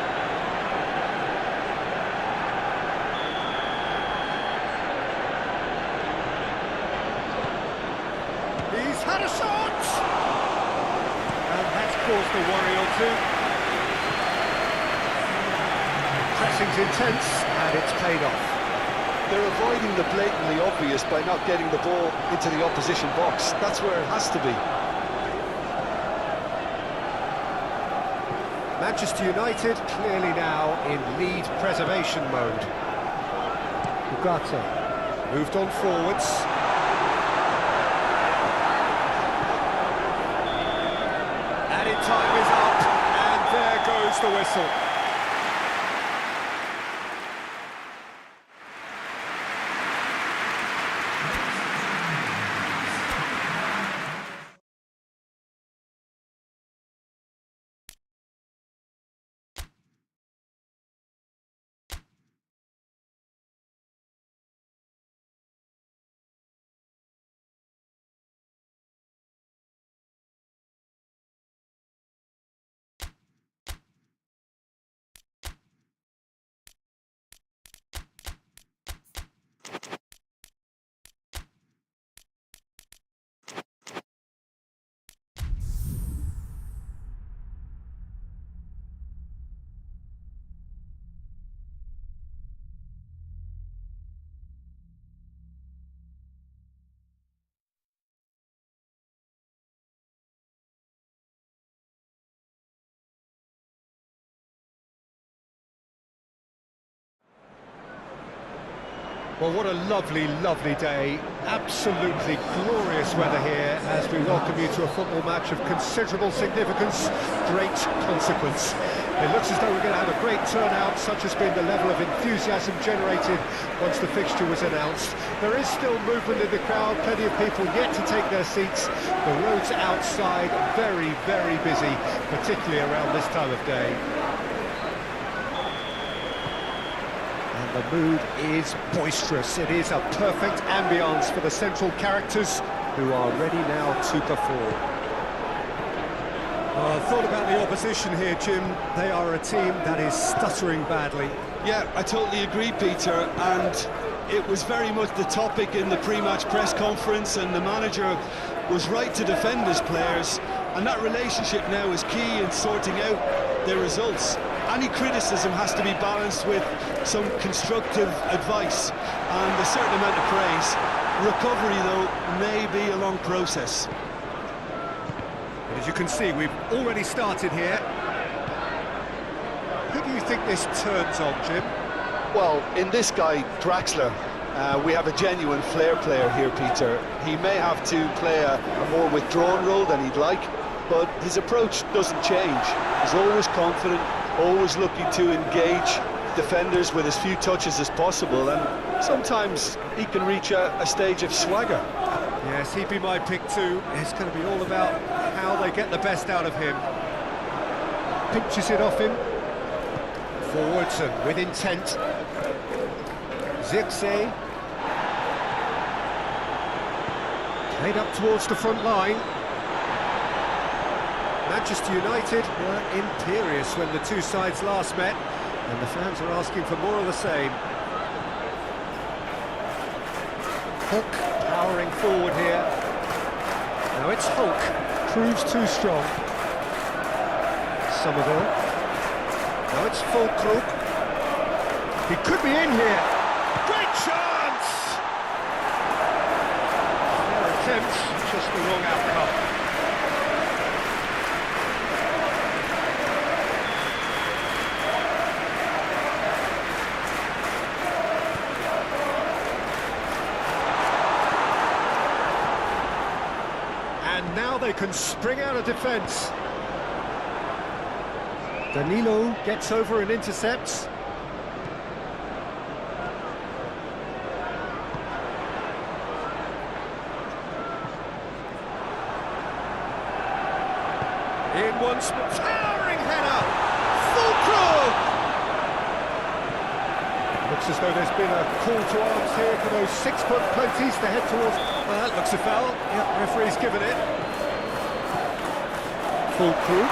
He's had a shot! And that's caused a worry or two. Pressing's intense and it's paid off. They're avoiding the blatantly obvious by not getting the ball into the opposition box. That's where it has to be. Manchester United clearly now in lead preservation mode. Ugarte moved on forwards. Added time is up, and there goes the whistle. Well, what a lovely, lovely day. Absolutely glorious weather here as we welcome you to a football match of considerable significance, great consequence. It looks as though we're going to have a great turnout, such has been the level of enthusiasm generated once the fixture was announced. There is still movement in the crowd, plenty of people yet to take their seats. The roads outside very, very busy, particularly around this time of day. The mood is boisterous. It is a perfect ambience for the central characters who are ready now to perform. Thought about the opposition here, Jim. They are a team that is stuttering badly. Yeah, I totally agree, Peter, and it was very much the topic in the pre-match press conference, and the manager was right to defend his players, and that relationship now is key in sorting out their results. Any criticism has to be balanced with some constructive advice and a certain amount of praise. Recovery, though, may be a long process. As you can see, we've already started here. Who do you think this turns on, Jim? Well, in this guy, Draxler, we have a genuine flair player here, Peter. He may have to play a more withdrawn role than he'd like, but his approach doesn't change. He's always confident, always looking to engage defenders with as few touches as possible, and sometimes he can reach a stage of swagger. Yes, he'd be my pick too. It's going to be all about how they get the best out of him. Pinches it off him. Forwards and with intent. Zirkzee. Played up towards the front line. Manchester United were imperious when the two sides last met, and the fans are asking for more of the same. Hulk powering forward here. Now it's Hulk. Proves too strong. Somerville. Now it's Fulkrug. He could be in here. Great chance! Fair attempt, just the wrong outcome. And now they can spring out of defence. Danilo gets over and intercepts. In once more, towering header! Fulkrug! Looks as though there's been a call to arms here for those 6-foot floaties to head towards... Well, that looks a foul. Yep, referee's given it. Fulkrug.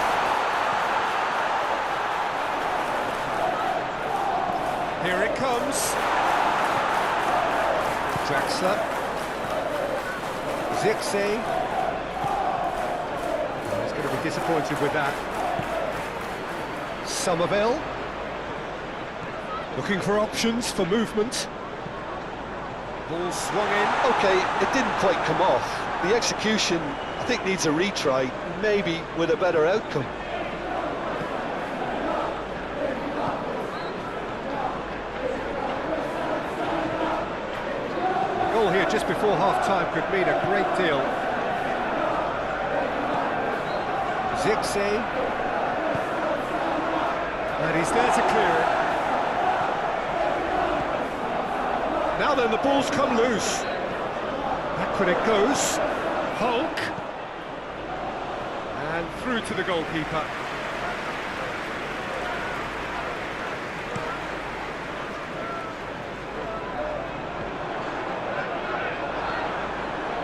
Here it comes. Draxler. Zirkzee. Oh, he's going to be disappointed with that. Somerville. Looking for options for movement. Ball swung in. Okay, it didn't quite come off. The execution, I think, needs a retry, maybe with a better outcome. Goal here just before half-time could mean a great deal. Zirkzee. And he's there to clear it. Now then, the ball's come loose. Backward it goes. Hulk. And through to the goalkeeper.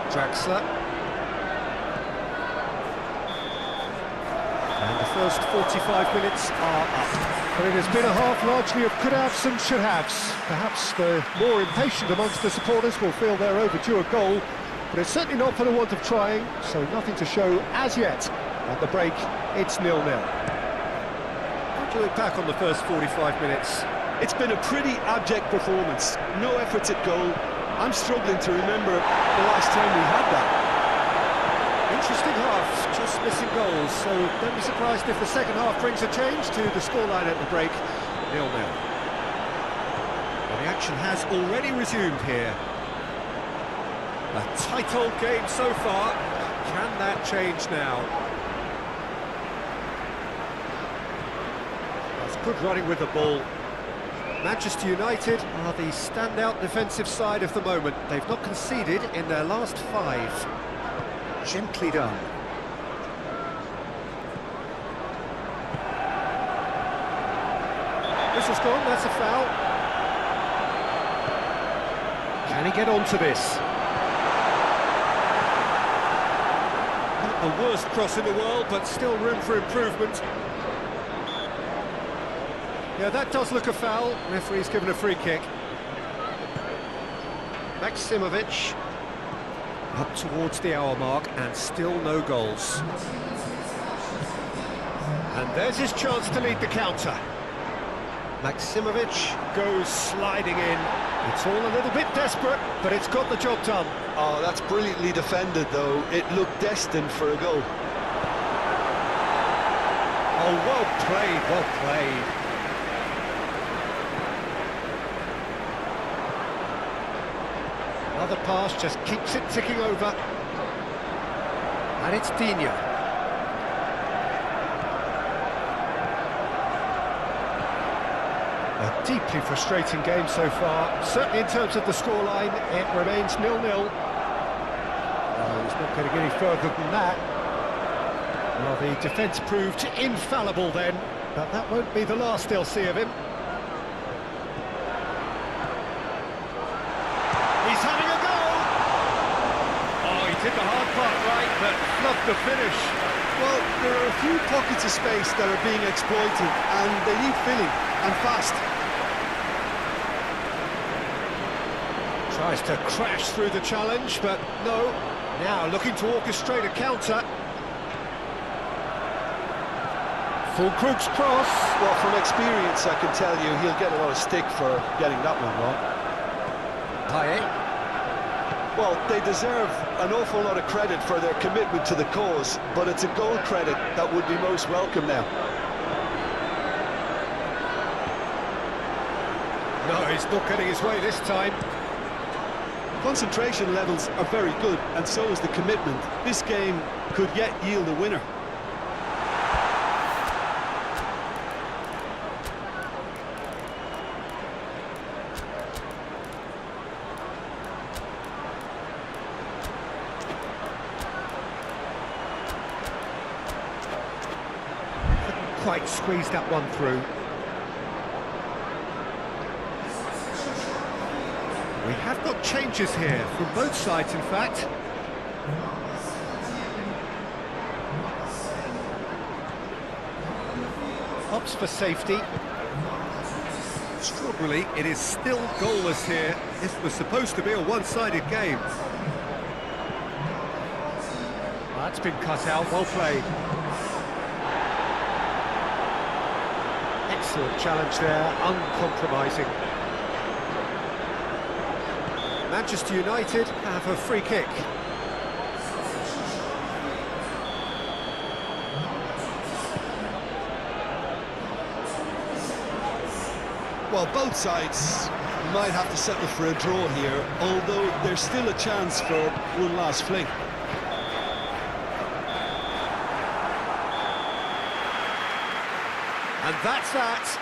Draxler. And the first 45 minutes are up. But it has been a half largely of could-haves and should-haves. Perhaps the more impatient amongst the supporters will feel they're overdue a goal, but it's certainly not for the want of trying, so nothing to show as yet. At the break, it's 0-0. How do you look back on the first 45 minutes? It's been a pretty abject performance. No efforts at goal. I'm struggling to remember the last time we had that. Interesting half, just missing goals, so don't be surprised if the second half brings a change to the scoreline at the break, 0-0. Well, the action has already resumed here. A tight old game so far. Can that change now? That's good running with the ball. Manchester United are the standout defensive side of the moment. They've not conceded in their last 5. Gently done. Whistle's gone, that's a foul. Can he get onto this? Not the worst cross in the world, but still room for improvement. Yeah, that does look a foul. Referee's given a free kick. Maksimovic. Up towards the hour mark, and still no goals. And there's his chance to lead the counter. Maksimovic goes sliding in. It's all a little bit desperate, but it's got the job done. Oh, that's brilliantly defended, though. It looked destined for a goal. Oh, well played, well played. Another pass just keeps it ticking over. And it's Digne. A deeply frustrating game so far. Certainly in terms of the scoreline, it remains 0-0. It's not getting any further than that. Well, the defence proved infallible then, but that won't be the last they'll see of him. He's having a go! Oh, he did the hard part right, but flubbed the finish. Well, there are a few pockets of space that are being exploited, and they need filling, and fast. Tries to crash through the challenge, but no. Now looking to orchestrate a counter. Full Krug's cross. Well, from experience, I can tell you he'll get a lot of stick for getting that one wrong. Aye. Well, they deserve an awful lot of credit for their commitment to the cause, but it's a goal credit that would be most welcome now. No, he's not getting his way this time. Concentration levels are very good, and so is the commitment. This game could yet yield a winner. Quite squeezed that one through. We have got changes here, from both sides in fact. Opts for safety. Struggling, it is still goalless here. This was supposed to be a one-sided game. That's been cut out, well played. Excellent challenge there, uncompromising. Manchester United have a free kick. Well, both sides might have to settle for a draw here, although there's still a chance for one last fling. And that's that.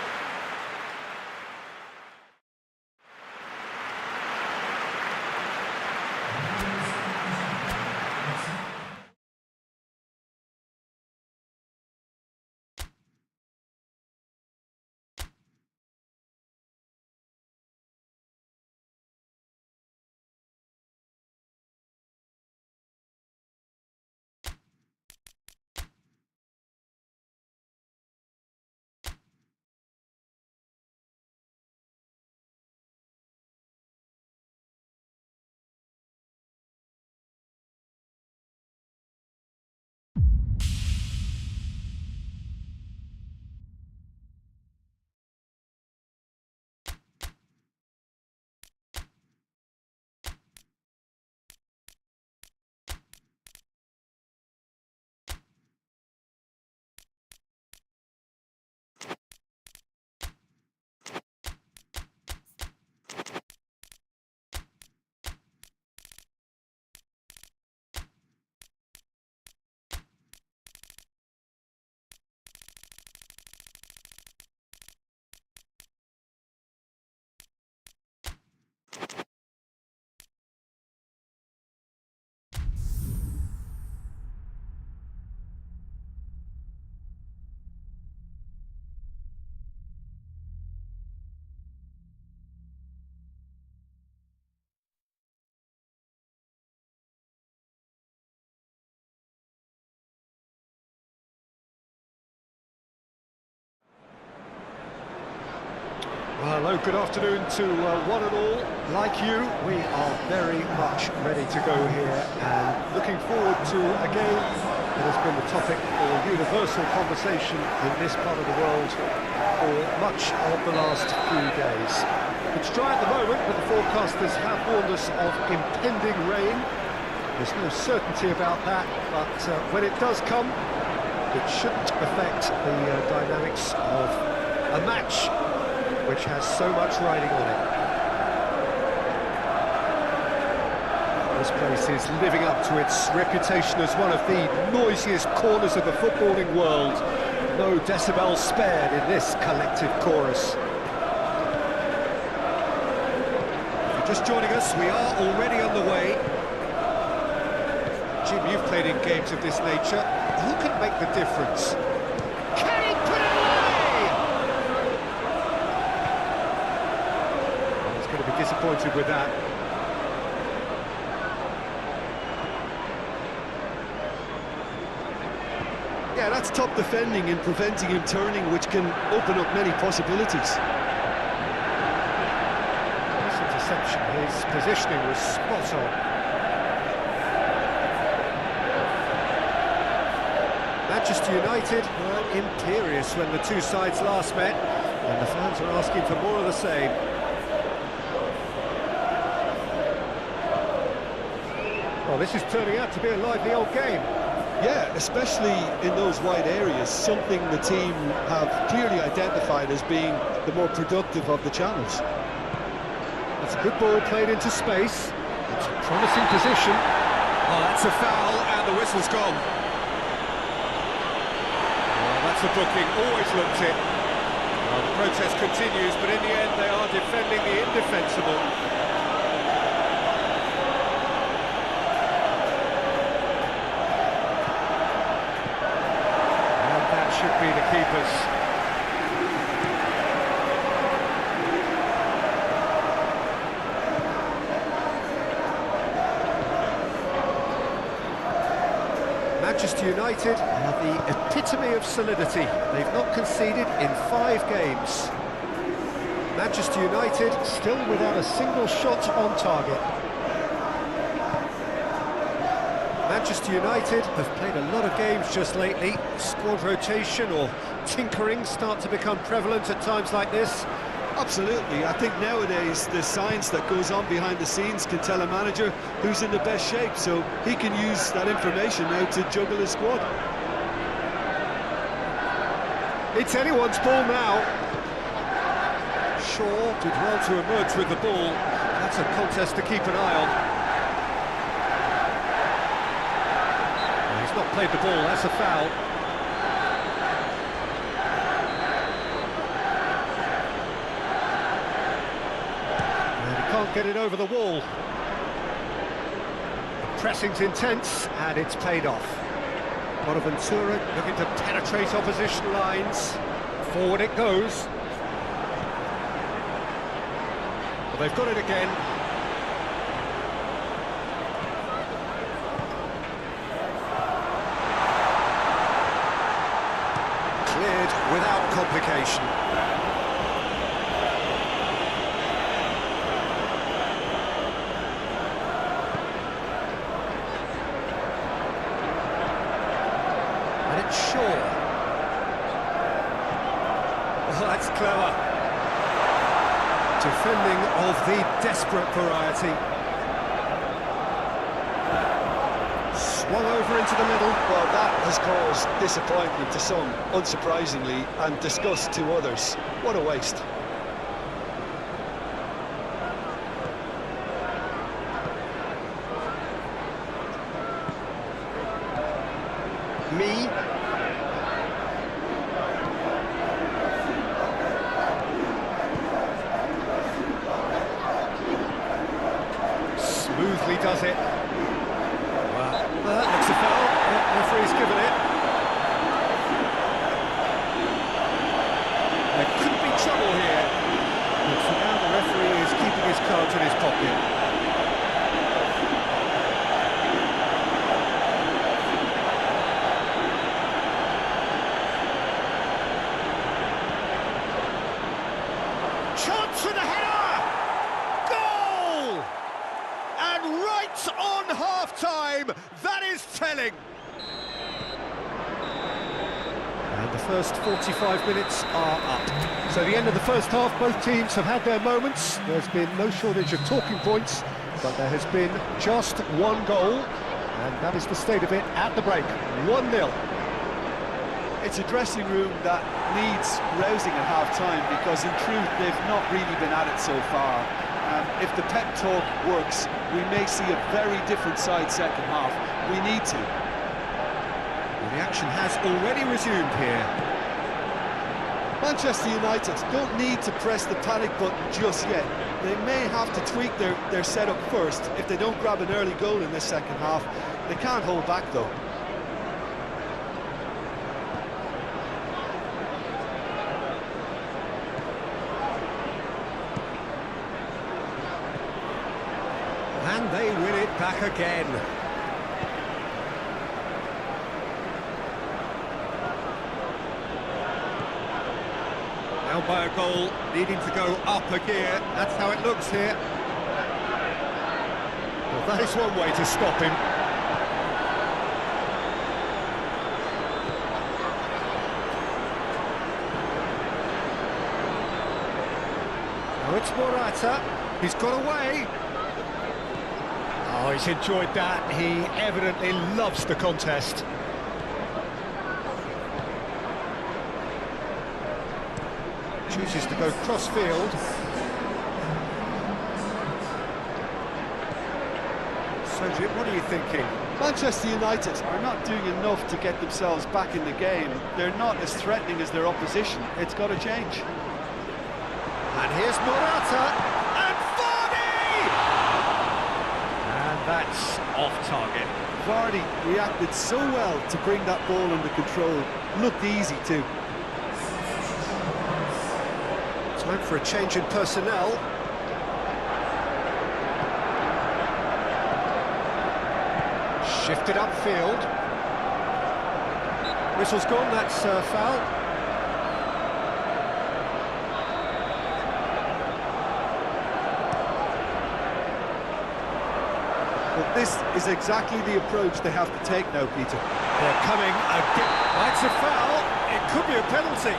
Hello, good afternoon to one and all. Like you, we are very much ready to go here and looking forward to a game that has been the topic for universal conversation in this part of the world for much of the last few days. It's dry at the moment, but the forecasters have warned us of impending rain. There's no certainty about that, but when it does come, it shouldn't affect the dynamics of a match which has so much riding on it. This place is living up to its reputation as one of the noisiest corners of the footballing world. No decibels spared in this collective chorus. If you're just joining us, we are already on the way. Jim, you've played in games of this nature. Who can make the difference? Can he put it away? He's going to be disappointed with that. Yeah, that's top defending and preventing him turning, which can open up many possibilities. This interception, his positioning was spot on. Manchester United were imperious when the two sides last met, and the fans are asking for more of the same. Well, this is turning out to be a lively old game. Yeah, especially in those wide areas, something the team have clearly identified as being the more productive of the channels. That's a good ball played into space. It's a promising position. Oh, that's a foul, and the whistle's gone. That's a booking, always looked it. Well, the protest continues, but in the end they are defending the indefensible. And that should be the keepers. Manchester United are the epitome of solidity. They've not conceded in 5 games. Manchester United still without a single shot on target. Manchester United have played a lot of games just lately. Squad rotation or tinkering start to become prevalent at times like this. Absolutely. I think nowadays the science that goes on behind the scenes can tell a manager who's in the best shape, so he can use that information now to juggle his squad. It's anyone's ball now. Shaw did well to emerge with the ball. That's a contest to keep an eye on. Well, he's not played the ball, that's a foul. Can't get it over the wall. The pressing's intense, and it's paid off. Bonaventura looking to penetrate opposition lines. Forward it goes. Well, they've got it again. Cleared without complication. Shaw. Oh, that's clever. Defending of the desperate variety. Swung over into the middle. Well, that has caused disappointment to some, unsurprisingly, and disgust to others. What a waste. Me. Smoothly does it. Well, that looks a foul. The referee's given it. There could be trouble here. But for now, the referee is keeping his cards in his pocket. Chance for the header! Goal! And right on half-time, that is telling. And the first 45 minutes are up. So the end of the first half, both teams have had their moments. There's been no shortage of talking points, but there has been just one goal, and that is the state of it at the break. 1-0. It's a dressing room that needs rousing at half-time, because in truth they've not really been at it so far. If the pep talk works, we may see a very different side second half. We need to. Well, the action has already resumed here. Manchester United don't need to press the panic button just yet. They may have to tweak their setup first. If they don't grab an early goal in this second half, They can't hold back, though. And they win it back again. Now by a goal, needing to go up a gear. That's how it looks here. Well, that is one way to stop him. Now it's Morata. He's got away. Oh, he's enjoyed that. He evidently loves the contest. Chooses to go cross-field. So, Jim, what are you thinking? Manchester United are not doing enough to get themselves back in the game. They're not as threatening as their opposition. It's got to change. And here's Morata. And Vardy! And that's off target. Vardy reacted so well to bring that ball under control. Looked easy too. Time for a change in personnel. Shifted upfield. Whistle's gone, that's foul. But this is exactly the approach they have to take now, Peter. They're coming again. That's a foul. It could be a penalty.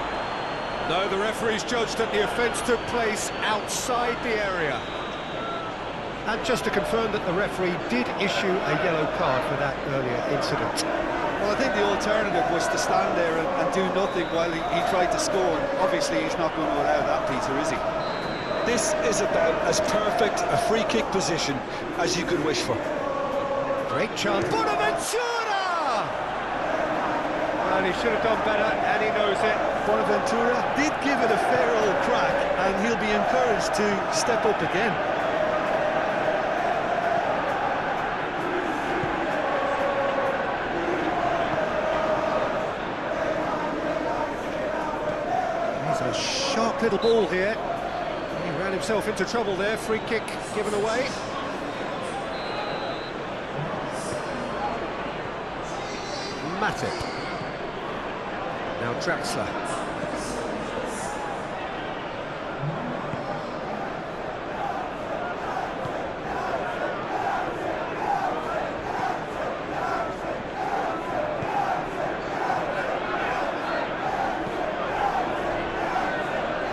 No, the referee's judged that the offence took place outside the area. And just to confirm that the referee did issue a yellow card for that earlier incident. Well, I think the alternative was to stand there and do nothing while he tried to score. And obviously, he's not going to allow that, Peter, is he? This is about as perfect a free kick position as you could wish for. Great chance. Bonaventura! And he should have done better, and he knows it. Bonaventura did give it a fair old crack, and he'll be encouraged to step up again. He's a sharp little ball here. He ran himself into trouble there. Free kick given away. Matip. Now Draxler.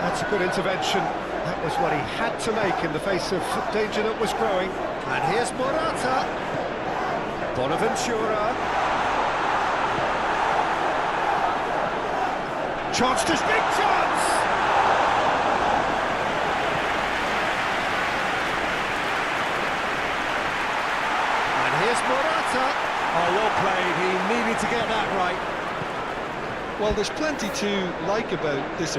That's a good intervention. That was what he had to make in the face of danger that was growing. And here's Morata. Bonaventura. Chance to big chance! And here's Morata. Oh, well played. He needed to get that right. Well, there's plenty to like about this